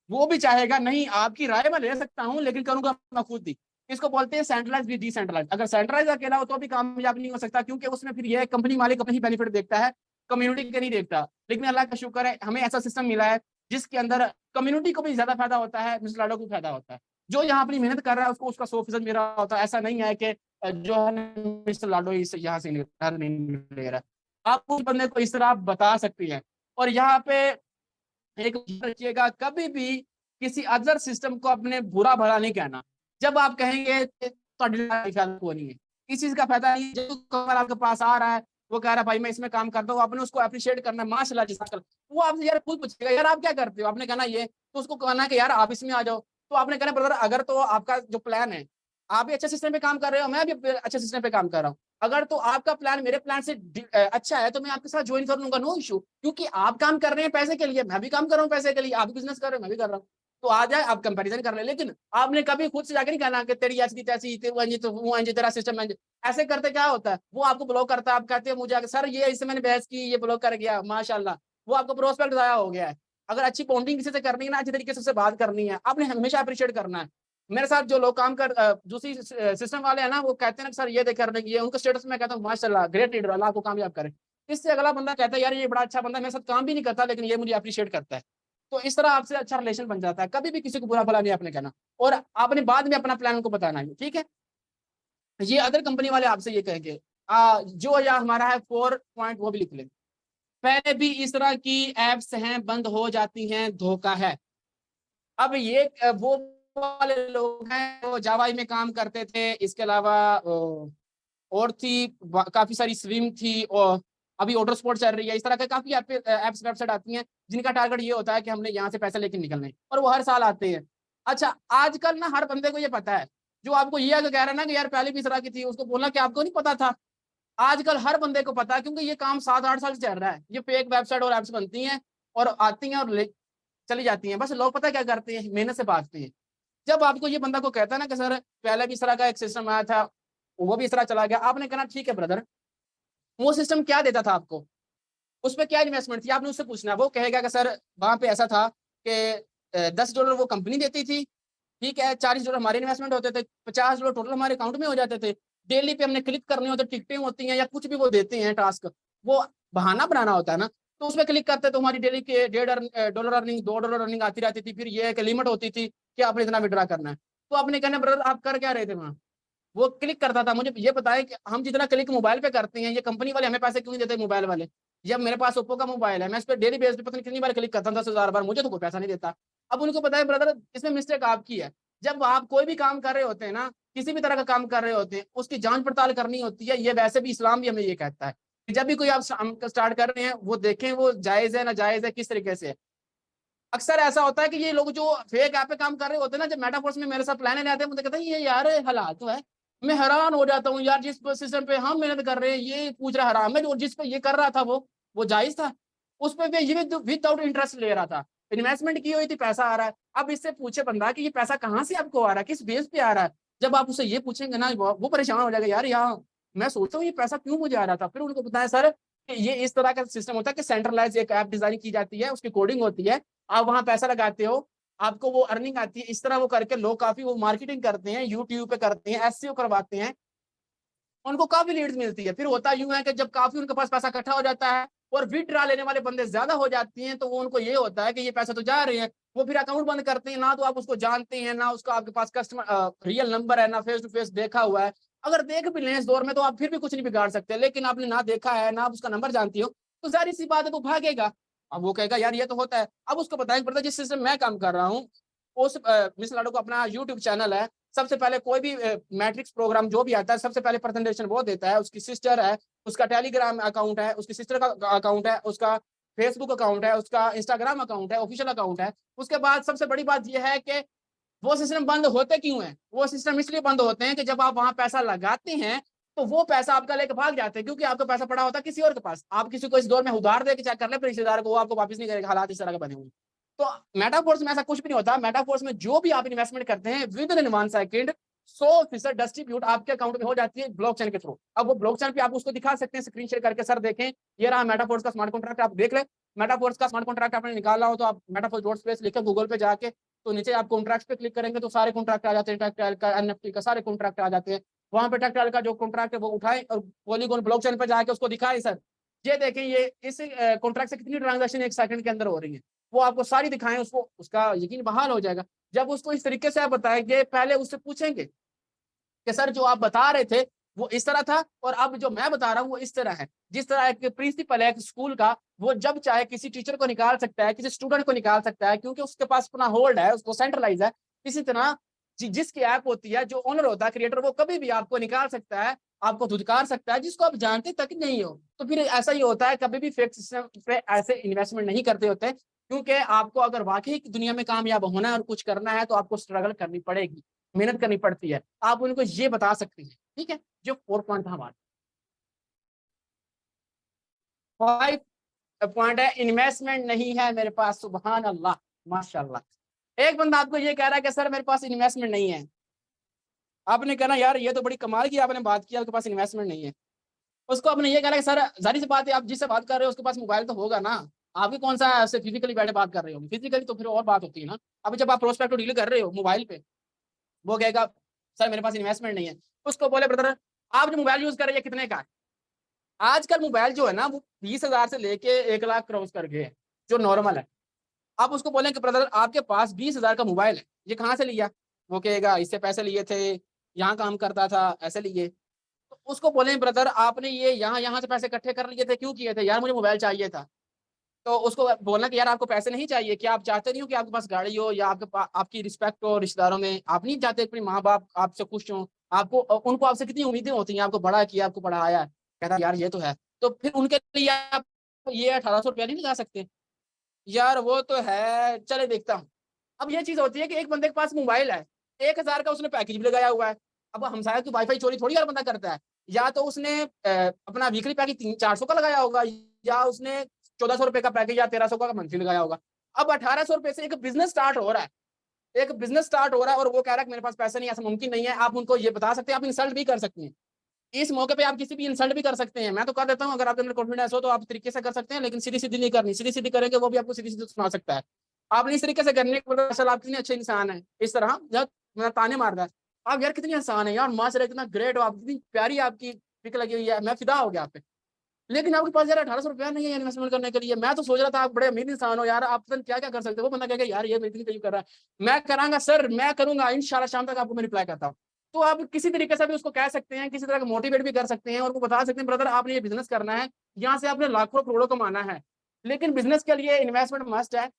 वो भी चाहेगा नहीं आपकी राय मैं ले सकता हूं लेकिन करूंगा मैं खुद ही। इसको बोलते हैं सेंट्रलाइज भी डिसेंट्रलाइज। अगर सेंट्रलाइज अकेला हो तो भी कामयाब नहीं हो सकता, क्योंकि उसमें फिर यह कंपनी मालिक अपनी बेनिफिट देखता है, कम्युनिटी के नहीं देखता। लेकिन अल्लाह का शुक्र है हमें ऐसा सिस्टम मिला है जिसके अंदर कम्युनिटी को भी ज्यादा फायदा होता है, मिसलाडो को फायदा होता है। जो यहाँ अपनी मेहनत कर रहा है उसको उसका 100% मिल रहा होता है। ऐसा नहीं है कि जो है मिस्टर लाडो यहाँ से नहीं ले रहा। आप उस बंदे को इस तरह आप बता सकती हैं। और यहाँ पे एक रखिएगा, कभी भी किसी अदर सिस्टम को अपने बुरा भला नहीं कहना। जब आप कहेंगे तो नहीं है, इस चीज का फायदा नहीं। जो कमर आपके पास आ रहा है वो कह रहा है भाई मैं इसमें काम करता हूँ, आपने उसको अप्रिशिएट करना है, माशाल्लाह जिसका वो आपसे यार खुद पूछेगा यार आप क्या करते हो, आपने कहना ये, तो उसको कहना है कि यार आप इसमें आ जाओ। तो आपने कहना ब्रदर अगर तो आपका जो प्लान है, आप भी अच्छे सिस्टम पे काम कर रहे हो, मैं भी अच्छे सिस्टम पे काम कर रहा हूँ, अगर तो आपका प्लान मेरे प्लान से अच्छा है तो मैं आपके साथ ज्वाइन कर लूंगा, नो इशू। क्योंकि आप काम कर रहे हैं पैसे के लिए, मैं भी काम कर रहा हूँ पैसे के लिए, आप बिजनेस कर रहे हो मैं भी कर रहा हूँ, तो आ जाए आप कंपैरिजन कर ले। लेकिन आपने कभी खुद से जाकर नहीं कहना कि तेरी ऐसी तैसी वो तेरा सिस्टम। ऐसे करते क्या होता है, वो आपको ब्लॉक करता है, आप कहते हैं मुझे सर ये इससे मैंने बहस की, ये ब्लॉक कर गया, माशाल्लाह वो आपको प्रोस्पेक्ट जाया हो गया है। अगर अच्छी बॉन्डिंग किसी से करनी है ना, अच्छी तरीके से उससे बात करनी है, आपने हमेशा अप्रिशिएट करना है। मेरे साथ जो लोग काम कर दूसरी सिस्टम वाले हैं ना, वो कहते हैं ना सर ये देख करने की, उनका स्टेटस में कहता हूँ माशाल्लाह ग्रेट लीडर, अल्लाह को कामयाब करे। इससे अगला बंदा कहता है यार ये बड़ा अच्छा बंदा है, मेरे साथ काम भी नहीं करता लेकिन ये मुझे अप्रिशिएट करता है। तो इस तरह आपसे अच्छा रिलेशन बन जाता है। कभी भी किसी को बुरा भला नहीं आपने कहना, और आपने बाद में अपना प्लान उनको बताना है, ठीक है। ये अदर कंपनी वाले आपसे ये कहेंगे जो या हमारा है 4 पॉइंट वो भी लिख लें। पहले भी इस तरह की एप्स हैं बंद हो जाती हैं, धोखा है। अब ये वो वाले लोग हैं वो जावाई में काम करते थे, इसके अलावा और थी काफी सारी स्विम थी, और अभी ऑटो स्पोर्ट चल रही है। इस तरह के काफी एप्स वेबसाइट आती हैं जिनका टारगेट ये होता है कि हमने यहाँ से पैसे लेके निकलने, और वो हर साल आते हैं। अच्छा आजकल ना हर बंदे को ये पता है, जो आपको ये कह रहा है ना कि यार पहले भी इस तरह की थी, उसको बोलना कि आपको नहीं पता था। आजकल हर बंदे को पता है, क्योंकि ये काम 7-8 साल से चल रहा है। ये फेक वेबसाइट और एप्स बनती हैं और आती हैं और चली जाती हैं। बस लोग पता क्या करते हैं, मेहनत से भागते हैं। जब आपको ये बंदा को कहता है ना कि सर पहले भी इस तरह का एक सिस्टम आया था, वो भी इस तरह चला गया, आपने कहना ठीक है ब्रदर, वो सिस्टम क्या देता था आपको, उस पर क्या इन्वेस्टमेंट थी, आपने उससे पूछना। वो कहेगा कि सर वहां पे ऐसा था कि $10 वो कंपनी देती थी, ठीक है, $40 हमारे इन्वेस्टमेंट होते थे, $50 टोटल हमारे अकाउंट में हो जाते थे। डेली पे हमने क्लिक करने होते, टिकटें होती हैं या कुछ भी वो देते हैं टास्क, वो बहाना बनाना होता है ना। तो उसमें क्लिक करते तो हमारी डेली के $1.5 अर्निंग, $2 अर्निंग आती रहती थी। फिर ये एक लिमिट होती थी कि आपने इतना विड्रा करना है। तो आपने कहना ब्रदर आप कर क्या रहे थे वहाँ, वो क्लिक करता था। मुझे ये बताया कि हम जितना क्लिक मोबाइल पे करते हैं, ये कंपनी वाले हमें पैसे क्यों नहीं देते मोबाइल वाले। जब मेरे पास ओप्पो का मोबाइल है, मैं इस पर डेली बेस पे पता नहीं कितनी बार क्लिक करता हूँ, 10,000 बार, मुझे तो कोई पैसा नहीं देता। अब उनको पता है ब्रदर इसमें मिस्टेक आपकी है। जब आप कोई भी काम कर रहे होते हैं ना, किसी भी तरह का काम कर रहे होते हैं, उसकी जांच पड़ताल करनी होती है। ये वैसे भी इस्लाम भी हमें ये कहता है कि जब भी कोई आप स्टार्ट कर रहे हैं, वो देखें वो जायज है ना जायज है, किस तरीके से। अक्सर ऐसा होता है कि ये लोग जो फेक ऐप पे काम कर रहे होते हैं ना, जब मेटाफोर्स में मेरे साथ प्लान लेते हैं, मुझे कहते हैं ये यार हलाल तो है। मैं हैरान हो जाता हूँ यार, जिस सिस्टम पे हम मेहनत कर रहे हैं ये पूछ रहा हराम है, जो जिस पे ये कर रहा था वो जायज था। उस पे ये विदाउट इंटरेस्ट ले रहा था, इन्वेस्टमेंट की हुई थी, पैसा आ रहा है। अब इससे पूछे बंदा कि ये पैसा कहाँ से आपको आ रहा है, किस बेस पे आ रहा है। जब आप उसे ये पूछेंगे ना, वो परेशान हो जाएगा, यार यहाँ मैं सोचता हूँ ये पैसा क्यों मुझे आ रहा था। फिर उनको बताया सर ये इस तरह का सिस्टम होता है कि सेंट्रलाइज एक ऐप डिजाइन की जाती है, उसकी कोडिंग होती है, आप वहां पैसा लगाते हो, आपको वो अर्निंग आती है। इस तरह वो करके लोग काफी वो मार्केटिंग करते हैं, यूट्यूब पे करते हैं, एसईओ करवाते हैं, उनको काफी लीड्स मिलती है। फिर होता यूं है कि जब काफी उनके पास पैसा इकट्ठा हो जाता है और विड्रा लेने वाले बंदे ज्यादा हो जाती हैं, तो वो उनको ये होता है कि ये पैसा तो जा रहे हैं, वो फिर अकाउंट बंद करते हैं। ना तो आप उसको जानते हैं, ना उसका आपके पास कस्टमर रियल नंबर है, ना फेस टू फेस देखा हुआ है। अगर देख भी लें इस दौर में तो आप फिर भी कुछ नहीं बिगाड़ सकते, लेकिन आपने ना देखा है, ना आप उसका नंबर जानती हो, तो जाहिर सी बात है वो भागेगा। अब वो कहेगा यार ये तो होता है। अब उसको बताएंगे पड़ता है जिस सिस्टम मैं काम कर रहा हूँ, उस मिस लाडो को अपना यूट्यूब चैनल है, सबसे पहले कोई भी मैट्रिक्स प्रोग्राम जो भी आता है सबसे पहले प्रेजेंटेशन वो देता है। उसकी सिस्टर है, उसका टेलीग्राम अकाउंट है, उसकी सिस्टर का अकाउंट है, उसका फेसबुक अकाउंट है, उसका इंस्टाग्राम अकाउंट है, ऑफिशियल अकाउंट है। उसके बाद सबसे बड़ी बात यह है कि वो सिस्टम बंद होते क्यों हैं? वो सिस्टम इसलिए बंद होते हैं कि जब आप वहां पैसा लगाते हैं तो वो पैसा आपका लेके भाग जाते हैं, क्योंकि आपका पैसा पड़ा होता है किसी और के पास। आप किसी को इस दौर में उधार दे के चेक कर ले अपने रिश्तेदार को, वो आपको वापस नहीं करेगा। हालात इस तरह के बने हुए। तो मेटाफोर्स में ऐसा कुछ भी नहीं होता। मेटाफोर्स में जो भी आप इन्वेस्टमेंट करते हैं विद इन 1 सेकंड 100% डिस्ट्रीब्यूट आपके अकाउंट में हो जाती है ब्लॉकचेन के थ्रू। अब वो ब्लॉकचेन पे आप उसको दिखा सकते हैं स्क्रीन शेयर करके, सर देखें ये रहा मेटाफोर्स का स्मार्ट कॉन्ट्रैक्ट, आप देख ले। मेटाफोर्स का स्मार्ट कॉन्ट्रैक्ट आपने निकाला हो तो आप मेटाफोर्स डॉट स्पेस लिखकर गूगल पे जाके तो नीचे आप कॉन्ट्रैक्ट पे क्लिक करेंगे तो सारे कॉन्ट्रैक्ट आ जाते हैं, टैक्टाइल का, एनएफटी का, सारे कॉन्ट्रैक्ट आ जाते हैं। वहां पे टैक्टाइल का जो कॉन्ट्रैक्ट है वो उठाए और पॉलीगॉन ब्लॉकचेन पे जाके उसको दिखाए, सर ये देखें ये इस कॉन्ट्रैक्ट से कितनी ट्रांजैक्शन 1 सेकंड के अंदर हो रही है, वो आपको सारी दिखाएं, उसको उसका यकीन बहाल हो जाएगा। जब उसको इस तरीके से आप बताएंगे, पहले उससे पूछेंगे कि सर जो आप बता रहे थे वो इस तरह था और अब जो मैं बता रहा हूँ वो इस तरह है। जिस तरह एक प्रिंसिपल है एक स्कूल का, वो जब चाहे किसी टीचर को निकाल सकता है, किसी स्टूडेंट को निकाल सकता है, क्योंकि उसके पास अपना होल्ड है, उसको सेंट्रलाइज है। इसी तरह जिसकी ऐप होती है, जो ओनर होता है, क्रिएटर, वो कभी भी आपको निकाल सकता है, आपको धुतकार सकता है, जिसको आप जानते तक नहीं हो। तो फिर ऐसा ही होता है, कभी भी फेक सिस्टम पे ऐसे इन्वेस्टमेंट नहीं करते होते, क्योंकि आपको अगर वाकई दुनिया में कामयाब होना है और कुछ करना है तो आपको स्ट्रगल करनी पड़ेगी, मेहनत करनी पड़ती है। आप उनको ये बता सकते हैं, ठीक है। जो 4 पॉइंट था हमारा 5 पॉइंट है, इन्वेस्टमेंट नहीं है मेरे पास, सुभान अल्लाह, माशाल्लाह। एक बंदा आपको ये कह रहा है कि सर मेरे पास इन्वेस्टमेंट नहीं है। आपने कहना यार ये तो बड़ी कमाल की आपने बात की, आपके पास इन्वेस्टमेंट नहीं है। उसको आपने ये कहना कि सर जाहिर सी बात है, आप जिससे बात कर रहे हो उसके पास मोबाइल तो होगा ना। आपकी कौन सा ऐसे फिजिकली बैठे बात कर रहे हो? फिजिकली तो फिर और बात होती है ना। अब जब आप प्रोस्पेक्ट डील कर रहे हो मोबाइल पे, वो कहेगा सर मेरे पास इन्वेस्टमेंट नहीं है। उसको बोले ब्रदर आप जो मोबाइल यूज कर रहे हैं कितने का है? आजकल मोबाइल जो है ना वो 20,000 से लेके 1 लाख क्रॉस कर गए हैं, जो नॉर्मल है। आप उसको बोलें कि ब्रदर आपके पास 20,000 का मोबाइल है, ये कहाँ से लिया? वो कहेगा इससे पैसे लिए थे, यहाँ काम करता था ऐसे लिए। तो उसको बोलें ब्रदर आपने ये यहाँ यहाँ से पैसे इकट्ठे कर लिए थे, क्यों किए थे? यार मुझे मोबाइल चाहिए था। तो उसको बोलना कि यार आपको पैसे नहीं चाहिए, क्या आप चाहते नहीं हो कि आपके पास गाड़ी हो या आपके पास आपकी रिस्पेक्ट हो रिश्तेदारों में? आप नहीं चाहते अपने माँ बाप आपसे खुश हो? आपको उनको आपसे कितनी उम्मीदें होती हैं, आपको बड़ा किया, आपको पढ़ाया। कहता यार ये तो है। तो फिर उनके लिए आप ये 1800 रुपया नहीं लगा सकते? यार वो तो है, चले देखता हूँ। अब ये चीज होती है कि एक बंदे के पास मोबाइल है, 1,000 का उसने पैकेज भी लगाया हुआ है। अब हमसाया की वाईफाई चोरी थोड़ी हर बंदा करता है। या तो उसने अपना वीकली पैकेज 300-400 का लगाया होगा, या उसने 1,400 रुपए का पैकेज या 1,300 का मंथली लगाया होगा। अब 1,800 रुपए से एक बिजनेस स्टार्ट हो रहा है, एक बिजनेस स्टार्ट हो रहा है और वो कह रहा है कि मेरे पास पैसे नहीं, ऐसा मुमकिन नहीं है। आप उनको ये बता सकते हैं, आप इंसल्ट भी कर सकते हैं। इस मौके पे आप किसी भी इंसल्ट भी कर सकते हैं। मैं तो कर देता हूँ, अगर आपके अंदर कॉन्फिडेंस हो तो आप तरीके से कर सकते हैं, लेकिन सीधी सीधी नहीं करनी। सीधी सीधी करेंगे वो भी आपको सीधी सीधी सुना सकता है। आपने इस तरीके से करने के बाद असल आप कितने अच्छे इंसान है, इस तरह जब मैं ताने मार रहा है आप यार कितनी आसान है यार, माशाल्लाह इतना ग्रेट हो आप, कितनी प्यारी आपकी पिक लगी हुई है, मैं फिदा हो गया आप पे। लेकिन आपके पास यार 1,800 रुपया नहीं है इन्वेस्टमेंट करने के लिए। मैं तो सोच रहा था आप बड़े अमीर इंसान हो यार, आप पता क्या क्या कर सकते हो। वो बंदा कहेगा यार ये इतनी तरीफ कर रहा है, मैं करांगा सर, मैं करूंगा इंशाल्लाह, शाम तक आपको मैं रिप्लाई करता हूँ। तो आप किसी तरीके से भी उसको कह सकते हैं, किसी तरह का मोटिवेट भी कर सकते हैं और वो बता सकते हैं ब्रदर आपने ये बिजनेस करना है, यहाँ से आपने लाखों करोड़ों कमाना है, लेकिन बिजनेस के लिए इन्वेस्टमेंट मस्ट है।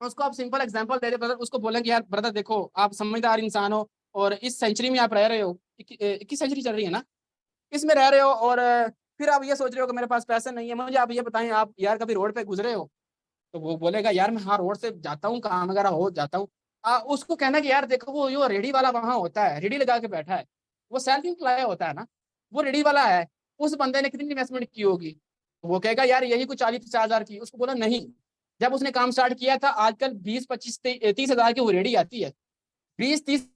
उसको आप सिंपल एग्जांपल दे दे ब्रदर, उसको बोलेंगे यार ब्रदर देखो आप समझदार इंसान हो और इस सेंचुरी में आप रह रहे हो, 21 सेंचुरी चल रही है ना, इसमें रह रहे हो और फिर आप ये सोच रहे हो कि मेरे पास पैसे नहीं है। मुझे आप ये बताएं आप यार कभी रोड पे गुजरे हो? तो वो बोलेगा यार मैं हाँ रोड से जाता हूँ, काम वगैरह हो जाता हूँ। उसको कहना कि यार देखो वो जो रेडी वाला वहां होता है, रेडी लगा के बैठा है, वो सेल्फ एम्प्लॉय होता है ना, वो रेडी वाला है। उस बंदे ने कितनी इन्वेस्टमेंट की होगी? तो वो कहेगा यार यही कुछ 40-50 हजार की। उसको बोला नहीं, जब उसने काम स्टार्ट किया था आजकल 20-25-30 हजार की वो रेडी आती है, 20-30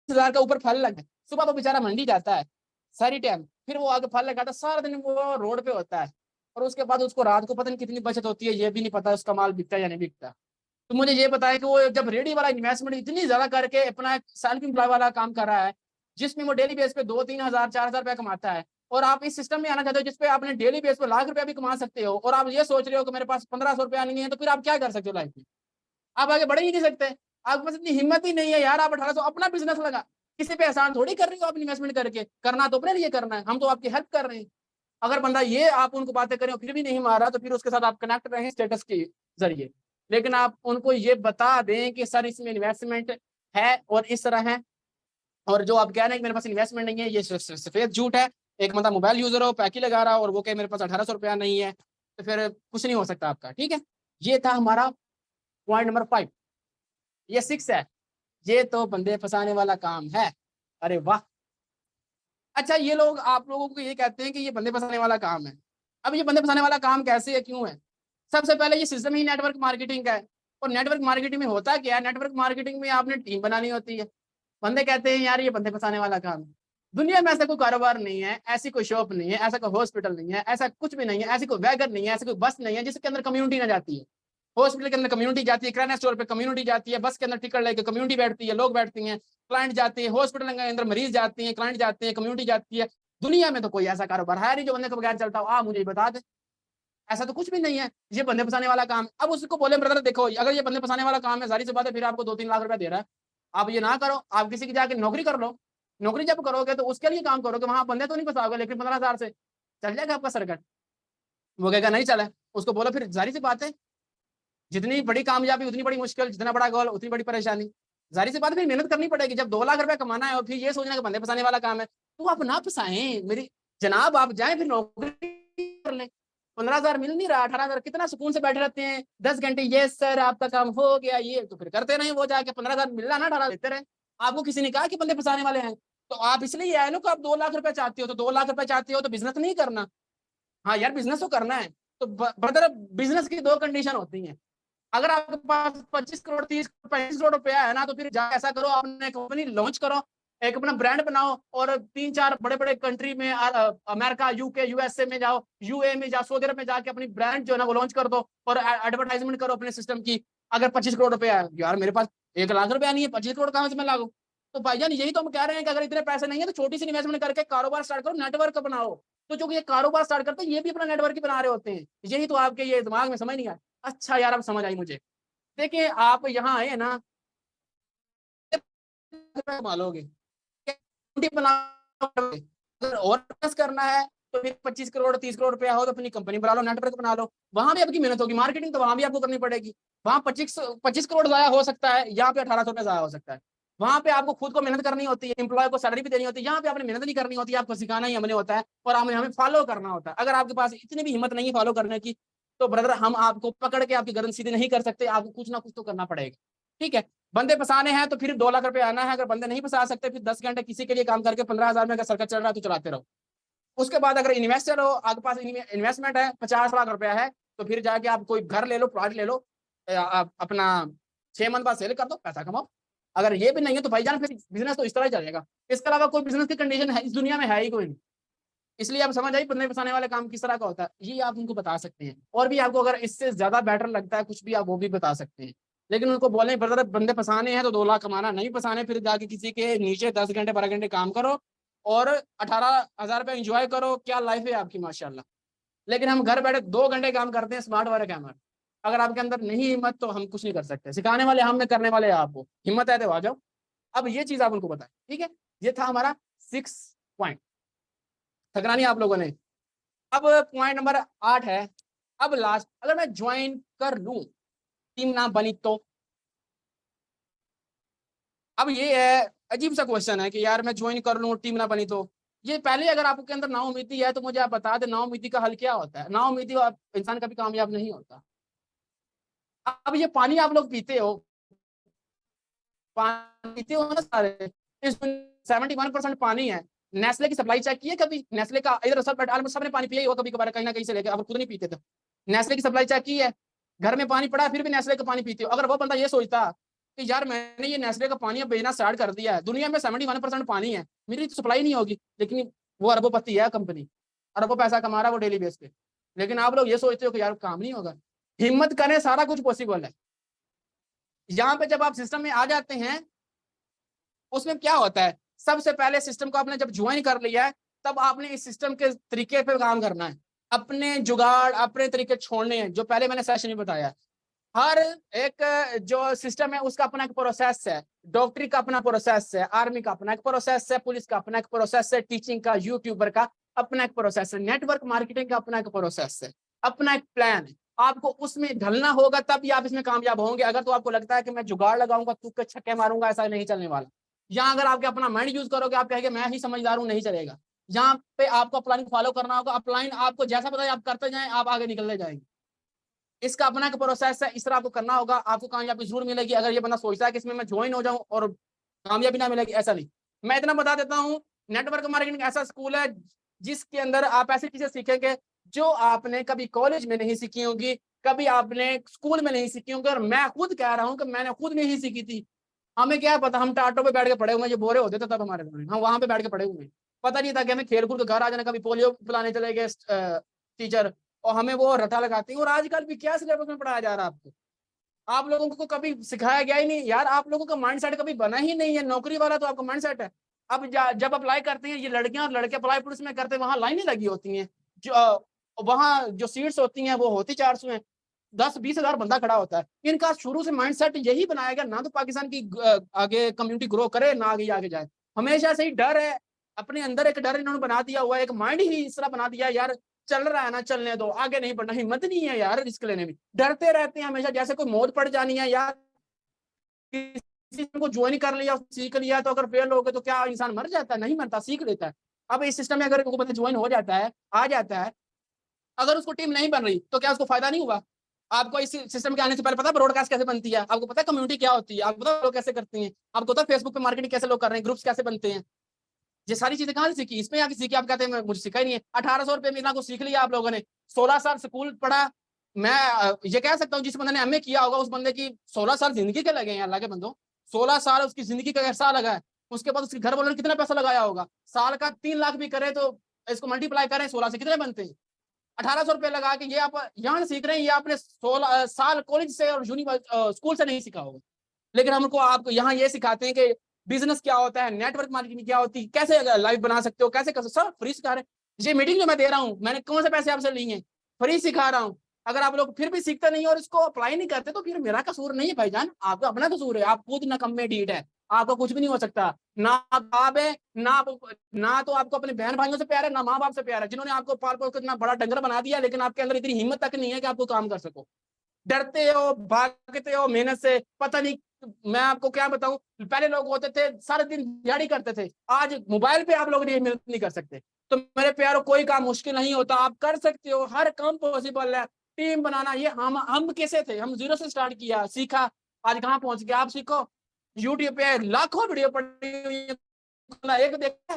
हजार का ऊपर फल लगा है। सुबह वो बेचारा मंडी जाता है सारी टाइम, फिर वो आगे फल लगाता, सारा दिन वो रोड पे होता है और उसके बाद उसको रात को पता नहीं कितनी बचत होती है, ये भी नहीं पता उसका माल बिकता है या नहीं बिकता। तो मुझे ये बताया कि वो जब रेडी वाला इन्वेस्टमेंट इतनी ज्यादा करके अपना सेल्फ एम्प्लॉय वाला काम कर रहा है, जिसमें वो डेली बेस पे 2-3 हजार 4 हजार रुपया कमाता है, और आप इस सिस्टम में आना चाहते हो जिसपे आपने डेली बेस पे लाख रुपया भी कमा सकते हो, और आप ये सोच रहे हो कि मेरे पास 1,500 रुपया नहीं है, तो फिर आप क्या कर सकते हो लाइफ में? आप आगे बढ़ ही नहीं सकते। आपके पास इतनी हिम्मत ही नहीं है यार, आप 1,800 अपना बिजनेस लगा, किसी पे एहसान थोड़ी कर रही हो आप इन्वेस्टमेंट करके, करना तो अपने लिए करना है, हम तो आपकी हेल्प कर रहे हैं। अगर बंदा ये आप उनको बातें करें और फिर भी नहीं मारा, तो फिर उसके साथ आप कनेक्ट रहें स्टेटस के जरिए, लेकिन आप उनको ये बता दें कि सर इसमें इन्वेस्टमेंट है और इस तरह है, और जो आप कह रहे हैं कि मेरे पास इन्वेस्टमेंट नहीं है, ये सफेद झूठ है। एक बंदा मोबाइल यूजर हो, पैकी लगा रहा हो और वो कहे मेरे पास 1,800 रुपया नहीं है, तो फिर कुछ नहीं हो सकता आपका। ठीक है, ये था हमारा पॉइंट नंबर 5। ये 6 है, ये तो बंदे फंसाने वाला काम है। अरे वाह। अच्छा, ये लोग आप लोगों को ये कहते हैं कि ये बंदे फंसाने वाला काम है। अब ये बंदे फंसाने वाला काम कैसे है, क्यों है? सबसे पहले ये सिस्टम ही नेटवर्क मार्केटिंग का है। और नेटवर्क मार्केटिंग में होता क्या है, नेटवर्क मार्केटिंग में आपने टीम बनानी होती है। बंदे कहते हैं यार ये बंदे फंसाने वाला काम है। दुनिया में ऐसा कोई कारोबार नहीं है, ऐसी कोई शॉप नहीं है, ऐसा कोई हॉस्पिटल नहीं है, ऐसा कुछ भी नहीं है, ऐसी कोई वैगन नहीं है, ऐसी कोई बस नहीं है जिसके अंदर कम्युनिटी ना जाती है। हॉस्पिटल के अंदर कम्युनिटी जाती है, किराना स्टोर पे कम्युनिटी जाती है, बस के अंदर टिकट लेके कम्युनिटी बैठती है, लोग बैठती हैं, क्लाइंट जाते हैं, हॉस्पिटल के अंदर मरीज जाते हैं, क्लाइंट जाते हैं, कम्युनिटी जाती है। दुनिया में तो कोई ऐसा कारोबार है नहीं जो बंदे के बगैर चलता हो। मुझे बता दे, ऐसा तो कुछ भी नहीं है। ये बंदे फंसाने वाला काम। अब उसको बोले ब्रदर देखो, अगर ये बंदे फंसाने वाला काम है, जारी सी बात है, फिर आपको 2-3 लाख रुपया दे रहा है, आप ये ना करो, आप किसी की जाके नौकरी कर लो। नौकरी जब करोगे तो उसके लिए काम करोगे, वहां बंदे तो नहीं फंसाओगे, लेकिन 15,000 से चल जाएगा आपका सर्कट। वो कहेगा नहीं चला। उसको बोलो फिर जारी सी बात है, जितनी बड़ी कामयाबी उतनी बड़ी मुश्किल, जितना बड़ा गोल उतनी बड़ी परेशानी। जारी सी बात है, फिर मेहनत करनी पड़ेगी। जब 2 लाख रुपया कमाना है और फिर ये सोचना कि बंदे फंसाने वाला काम है, तो आप ना फंसाएं मेरी जनाब, आप जाए फिर नौकरी कर लें। 15,000 मिल नहीं रहा, 18,000 कितना सुकून से बैठे रहते हैं 10 घंटे, ये सर आपका काम हो गया, ये तो फिर करते रहे वो जाके 15,000 मिल रहा ना, 18 देते रहे। आपको किसी ने कहा कि बंदे फंसाने वाले हैं? तो आप इसलिए आए लो कि आप 2 लाख रुपया चाहते हो, तो 2 लाख रुपया चाहते हो तो बिजनेस नहीं करना। हाँ यार, बिजनेस तो करना है। तो ब्रदर, बिजनेस की 2 कंडीशन होती हैं। अगर आपके पास 25 करोड़ 30 35 करोड़ रुपया है ना, तो फिर ऐसा करो, अपने कंपनी लॉन्च करो, एक अपना ब्रांड बनाओ और 3-4 बड़े बड़े कंट्री में, अमेरिका, यूके, यूएसए में जाओ, यूए में जाओ, सऊदी अरब में जाके अपनी ब्रांड जो है ना वो लॉन्च कर दो और एडवर्टाइजमेंट करो अपने सिस्टम की। अगर 25 करोड़ रुपया है, यार मेरे पास 1 लाख रुपया नहीं है, 25 करोड़ कहां से मैं लागू? तो भाईजान यही तो हम कह रहे हैं कि अगर इतने पैसे नहीं है तो छोटी सी इन्वेस्टमेंट करके कारोबार स्टार्ट करो, नेटवर्क बनाओ। तो जो ये कारोबार स्टार्ट करते हैं ये भी अपना नेटवर्क ही बना रहे होते हैं। यही तो आपके ये दिमाग में समझ नहीं आया। अच्छा यार, अब समझ आई मुझे। देखिए आप यहाँ आए ना, मालोगे अगर और करना है तो फिर 25 करोड़ 30 करोड़ रुपया हो तो अपनी कंपनी बना लो, नेटवर्क बना लो। वहां भी आपकी मेहनत होगी, मार्केटिंग तो वहां भी आपको करनी पड़ेगी। वहां 25 करोड़ जाया हो सकता है, यहाँ पे 1800 रुपया जाया हो सकता है। वहां पे आपको खुद को मेहनत करनी होती है, एम्प्लॉय को सैलरी भी देनी होती है। यहाँ पे आपने मेहनत नहीं करनी होती है, आपको सिखाना ही हमने होता है और हमें फॉलो करना होता है। अगर आपके पास इतनी भी हिम्मत नहीं फॉलो करने की, तो ब्रदर हम आपको पकड़ के आपकी गर्दन सीधी नहीं कर सकते, आपको कुछ ना कुछ तो करना पड़ेगा। ठीक है, बंदे फंसाने हैं तो फिर 2 लाख रुपए आना है। अगर बंदे नहीं फंसा सकते, फिर 10 घंटे किसी के लिए काम करके 15,000 में अगर सर्कट चल रहा है तो चलाते रहो। उसके बाद अगर इन्वेस्टर हो, आपके पास इन्वेस्टमेंट है 50 लाख रुपया है, तो फिर जाके आप कोई घर ले लो, प्लॉट ले लो, आप अपना 6 मंथ बाद सेल कर दो, पैसा कमाओ। अगर ये भी नहीं है तो भाईजान फिर बिजनेस तो इस तरह ही चलेगा। इसके अलावा कोई बिजनेस की कंडीशन है इस दुनिया में है ही कोई नहीं। इसलिए आप समझ आई बंदे फंसाने वाले काम किस तरह का होता है, ये आप उनको बता सकते हैं। और भी आपको अगर इससे ज्यादा बेटर लगता है कुछ भी, आप वो भी बता सकते हैं। लेकिन उनको बोले ब्रदर बंदे फंसाने हैं तो 2 लाख कमाना, नहीं फंसाने फिर जाके किसी के नीचे 10 घंटे 12 घंटे काम करो और 18,000 रुपया इंजॉय करो। क्या लाइफ है आपकी माशाल्लाह। लेकिन हम घर बैठे 2 घंटे काम करते हैं, स्मार्ट वर्क है हमारा। अगर आपके अंदर नहीं हिम्मत तो हम कुछ नहीं कर सकते। सिखाने वाले हम में, करने वाले आप हो। हिम्मत है तो आ जाओ। अब ये चीज आप उनको बताएं। ठीक है, ये था हमारा 6 पॉइंट। थकना नहीं आप लोगों ने। अब पॉइंट नंबर 8 है। अब लास्ट, अगर मैं ज्वाइन कर लूं, टीम ना बनी तो। अब ये है अजीब सा क्वेश्चन है कि यार मैं ज्वाइन कर लूं, टीम ना बनी तो। ये पहले अगर आपके अंदर नाउमीदी है तो मुझे आप बता दें नाउमीदी का हल क्या होता है। नाउमीदी इंसान कभी कामयाब नहीं होता। अब ये पानी आप लोग पीते हो, पानी पीते हो ना सारे, 71% पानी है। नेस्ले की सप्लाई चेक की है कभी? नेस्ले का इधर सबने पानी पिया ही होगा कभी कभार, कहीं ना कहीं से लेकर, अब खुद नहीं पीते थे। नेस्ले की सप्लाई चेक की है? घर में पानी पड़ा फिर भी नेस्ले का पानी पीते हो। अगर वो बंदा ये सोचता कि यार मैंने ये नेस्ले का पानी अब बेचना स्टार्ट कर दिया है, दुनिया में 71% पानी है, मेरी तो सप्लाई नहीं होगी। लेकिन वो अरबोपति है, कंपनी अरबों पैसा कमा रहा है वो डेली बेस पे। लेकिन आप लोग ये सोचते हो कि यार काम नहीं होगा। हिम्मत करें, सारा कुछ पॉसिबल है। यहाँ पे जब आप सिस्टम में आ जाते हैं, उसमें क्या होता है, सबसे पहले सिस्टम को आपने जब ज्वाइन कर लिया है, तब आपने इस सिस्टम के तरीके पे काम करना है। अपने जुगाड़, अपने तरीके छोड़ने हैं, जो पहले मैंने सेशन में बताया। हर एक जो सिस्टम है उसका अपना एक प्रोसेस है। डॉक्टरी का अपना प्रोसेस है, आर्मी का अपना एक प्रोसेस है, पुलिस का अपना एक प्रोसेस है, टीचिंग का, यूट्यूबर का अपना एक प्रोसेस है, नेटवर्क मार्केटिंग का अपना एक प्रोसेस है, अपना एक प्लान है। आपको उसमें ढलना होगा तब आप इसमें कामयाब होंगे। अगर तो आपको लगता है कि मैं जुगाड़ लगाऊंगा, तुक्के छक्के मारूंगा, ऐसा नहीं चलने वाला। या अगर आपके अपना माइंड यूज करोगे, आप कहेंगे मैं ही समझदार हूं, नहीं चलेगा। यहाँ पे आपको अपलाइन फॉलो करना होगा। अपलाइन आपको जैसा पता है आप करते जाएं, आप आगे निकलते जाएंगे। इसका अपना एक प्रोसेस है, इस तरह आपको करना होगा, आपको कामयाबी जरूर मिलेगी। अगर ये बंदा सोचता है कि इसमें मैं ज्वाइन हो जाऊं और कामयाबी ना मिलेगी, ऐसा नहीं। मैं इतना बता देता हूँ, नेटवर्क मार्केटिंग ऐसा स्कूल है जिसके अंदर आप ऐसी चीजें सीखेंगे जो आपने कभी कॉलेज में नहीं सीखी होगी, कभी आपने स्कूल में नहीं सीखी होंगी। और मैं खुद कह रहा हूँ कि मैंने खुद नहीं सीखी थी। हमें क्या पता, हम टाटो पे बैठ के पड़े हुए, जो बोरे होते थे तब हमारे समय हम वहां पे बैठ के पड़े हुए, पता नहीं था कि हमें खेल कूद के घर आ जाना, कभी पोलियो पिलाने चले गए टीचर, और हमें वो रटा लगाती है। और आजकल भी क्या सिलेबस में पढ़ाया जा रहा है आपको, आप लोगों को कभी सिखाया गया ही नहीं यार। आप लोगों का माइंडसेट कभी बना ही नहीं है, नौकरी वाला तो आपका माइंडसेट है। अब जब अप्लाई करते हैं ये लड़कियां और लड़के, अप्लाई पुलिस में करते हैं, वहां लाइनें लगी होती हैं, जो वहां जो सीट्स होती हैं वो होती 400 है, 10-20 हजार बंदा खड़ा होता है। इनका शुरू से माइंडसेट यही बनाया गया, ना तो पाकिस्तान की आगे कम्युनिटी ग्रो करे, ना आगे जाए। हमेशा से ही डर है, अपने अंदर एक डर इन्होंने बना दिया हुआ है, एक माइंड ही इस तरह बना दिया यार, चल रहा है ना चलने दो, आगे नहीं बढ़ना, हिम्मत नहीं है यार रिस्क लेने में, डरते रहते हैं हमेशा, जैसे कोई मौत पड़ जानी है यार। किसी को ज्वाइन कर लिया, सीख लिया, तो अगर फेल हो गए तो क्या इंसान मर जाता है? नहीं मरता, सीख लेता है। अब इस सिस्टम में अगर कोई बंदा ज्वाइन हो जाता है, आ जाता है, अगर उसको टीम नहीं बन रही तो क्या उसको फायदा नहीं हुआ? आपको इस सिस्टम के आने से पहले पता ब्रॉडकास्ट कैसे बनती है, आपको पता है कम्युनिटी क्या होती है, आपको पता लोग कैसे करते हैं, आपको पता फेसबुक पे मार्केटिंग कैसे लोग कर रहे हैं, ग्रुप्स कैसे बनते हैं। ये सारी चीजें कहाँ से सीखी? इसमें आके सीखी? आप कहते हैं मुझे सीखा ही नहीं है। 1800 रुपये में इतना कुछ सीख लिया आप लोगों ने, 16 साल स्कूल पढ़ा। मैं ये कह सकता हूँ जिस बंदे ने एमए किया होगा उस बंदे की 16 साल जिंदगी के लगे हैं अल्लाह के बंदों। 16 साल उसकी जिंदगी का हिस्सा लगा है। उसके बाद उसके घर वालों ने कितना पैसा लगाया होगा? साल का 3 लाख भी करे तो इसको मल्टीप्लाई करें 16 से कितने बनते हैं? 1800 रुपये लगा के ये आप यहाँ से सीख रहे हैं, ये आपने 16 साल कॉलेज से और स्कूल से नहीं सीखा होगा। लेकिन हमको आपको यहाँ ये सिखाते हैं कि बिजनेस क्या होता है, नेटवर्क मार्केटिंग क्या होती है, कैसे लाइव बना सकते हो, कैसे कर सकते हो, सब फ्री सिखा रहे हैं। ये मीटिंग जो मैं दे रहा हूँ, मैंने कौन से पैसे आपसे लिए हैं? फ्री सिखा रहा हूँ। अगर आप लोग फिर भी सीखते नहीं और इसको अप्लाई नहीं करते तो फिर मेरा कसूर नहीं है भाईजान, आपका अपना कसूर है। आप खुद नकम्मे ढीठ है, आपका कुछ भी नहीं हो सकता। ना बाप है, ना तो आपको अपने बहन भाइयों से प्यार है, ना माँ बाप से प्यार है, जिन्होंने आपको पाल पोस कर इतना बड़ा डंगर बना दिया, लेकिन आपके अंदर इतनी हिम्मत तक नहीं है कि आपको काम कर सको। डरते हो, भागते हो मेहनत से, पता नहीं। मैं आपको क्या बताऊं, पहले लोग होते थे सारे दिन दिहाड़ी करते थे, आज मोबाइल पे आप लोग मेहनत नहीं कर सकते। तो मेरे प्यारो कोई काम मुश्किल नहीं होता, आप कर सकते हो, हर काम पॉसिबल है। टीम बनाना, ये हम कैसे थे, हम जीरो से स्टार्ट किया, सीखा, आज कहाँ पहुंच गया। आप सीखो, यूट्यूब पे लाखों वीडियो पड़ी हुई है, एक देखा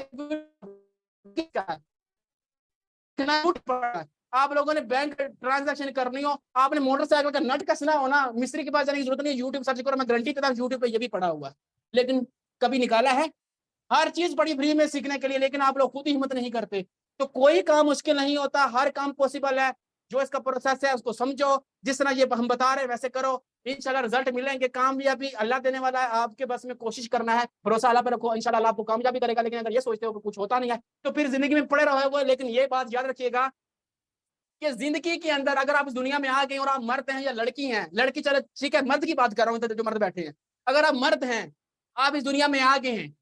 आप लोगों ने बैंक ट्रांजैक्शन करनी हो, आपने मोटरसाइकिल का नट कसना हो ना, मिस्त्री के पास जाने की जरूरत नहीं है, यूट्यूब सर्च करो, मैं गारंटी देता हूँ यूट्यूब पे ये भी पड़ा हुआ है। लेकिन कभी निकाला है? हर चीज बड़ी फ्री में सीखने के लिए, लेकिन आप लोग खुद ही हिम्मत नहीं करते। तो कोई काम मुश्किल नहीं होता, हर काम पॉसिबल है। जो इसका प्रोसेस है उसको समझो, जिस तरह ये हम बता रहे हैं वैसे करो, इंशाल्लाह रिजल्ट मिलेंगे। कामयाबी अल्लाह देने वाला है, आपके बस में कोशिश करना है, भरोसा अल्लाह पे रखो, इंशाल्लाह अल्लाह आपको कामयाबी करेगा। लेकिन अगर ये सोचते हो कि कुछ होता नहीं है तो फिर जिंदगी में पड़े रहोगे। लेकिन ये बात याद रखिएगा कि जिंदगी के अंदर अगर आप इस दुनिया में आ गए और आप मर्द हैं या लड़की हैं, लड़की चलो ठीक है, मर्द की बात कर रहा हूँ, जो मर्द बैठे हैं, अगर आप मर्द हैं, आप इस दुनिया में आ गए हैं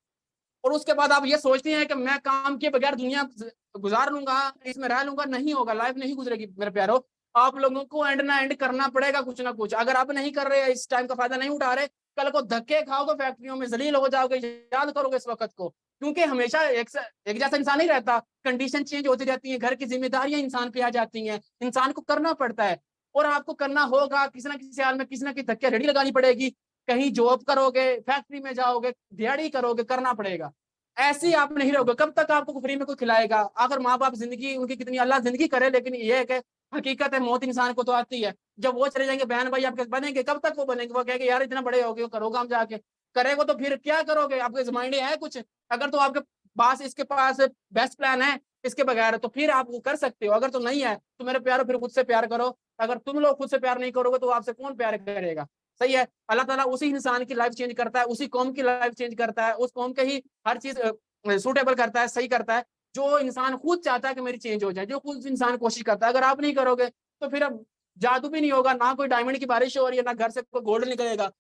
और उसके बाद आप ये सोचते हैं कि मैं काम के बगैर दुनिया गुजार लूंगा, इसमें रह लूंगा, नहीं होगा, लाइफ नहीं गुजरेगी मेरे प्यारो। आप लोगों को एंड ना एंड करना पड़ेगा कुछ ना कुछ। अगर आप नहीं कर रहे, इस टाइम का फायदा नहीं उठा रहे, कल को धक्के खाओगे, फैक्ट्रियों में जलील हो जाओगे, याद करोगे इस वक्त को। क्योंकि हमेशा एक जैसा इंसान नहीं रहता, कंडीशन चेंज होती रहती है, घर की जिम्मेदारियां इंसान पे आ जाती हैं, इंसान को करना पड़ता है। और आपको करना होगा, किसी ना किसी हाल में किसी ना किसी धक्के रेडी लगानी पड़ेगी, कहीं जॉब करोगे, फैक्ट्री में जाओगे, दिहाड़ी करोगे, करना पड़ेगा। ऐसे ही आप नहीं रहोगे, कब तक आपको फ्री में कोई खिलाएगा? अगर माँ बाप जिंदगी उनकी कितनी अल्लाह जिंदगी करे, लेकिन ये है कि हकीकत है, मौत इंसान को तो आती है। जब वो चले जाएंगे, बहन भाई आपके बनेंगे, कब तक वो बनेंगे? वो कहेंगे यार इतना बड़े हो गए, करो काम जाके, करेगा तो फिर क्या करोगे? आपके जमाइंडे है कुछ? अगर तो आपके पास इसके पास बेस्ट प्लान है इसके बगैर, तो फिर आप वो कर सकते हो। अगर तो नहीं है तो मेरे प्यारो फिर खुद से प्यार करो। अगर तुम लोग खुद से प्यार नहीं करोगे तो आपसे कौन प्यार करेगा? सही है, अल्लाह ताला उसी इंसान की लाइफ चेंज करता है, उसी कौम की लाइफ चेंज करता है, उस कौम के ही हर चीज सूटेबल करता है, सही करता है, जो इंसान खुद चाहता है कि मेरी चेंज हो जाए, जो खुद इंसान कोशिश करता है। अगर आप नहीं करोगे तो फिर अब जादू भी नहीं होगा, ना कोई डायमंड की बारिश हो रही है, ना घर से कोई गोल्ड निकलेगा।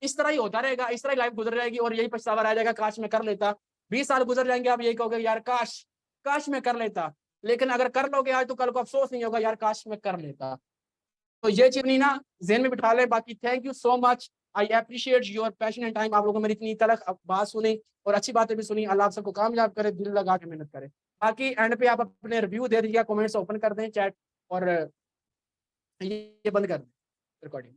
इस तरह ही होता रहेगा, इस तरह ही लाइफ गुजर जाएगी और यही पछतावा रह जाएगा, काश मैं कर लेता। 20 साल गुजर जाएंगे, आप यही कहोगे यार काश, काश मैं कर लेता। लेकिन अगर कर लोगे आज तो कल को अफसोस नहीं होगा यार काश मैं कर लेता। तो ये चीज नहीं ना जहन में बिठा ले। बाकी thank you so much. I appreciate your passion and time. आप लोगों ने मेरी इतनी तलख बात सुनी और अच्छी बातें भी सुनी। अल्लाह आप सबको कामयाब करे, दिल लगा के मेहनत करे। बाकी एंड पे आप अपने रिव्यू दे दीजिएगा, कमेंट्स ओपन कर दें चैट, और ये बंद कर दें रिकॉर्डिंग।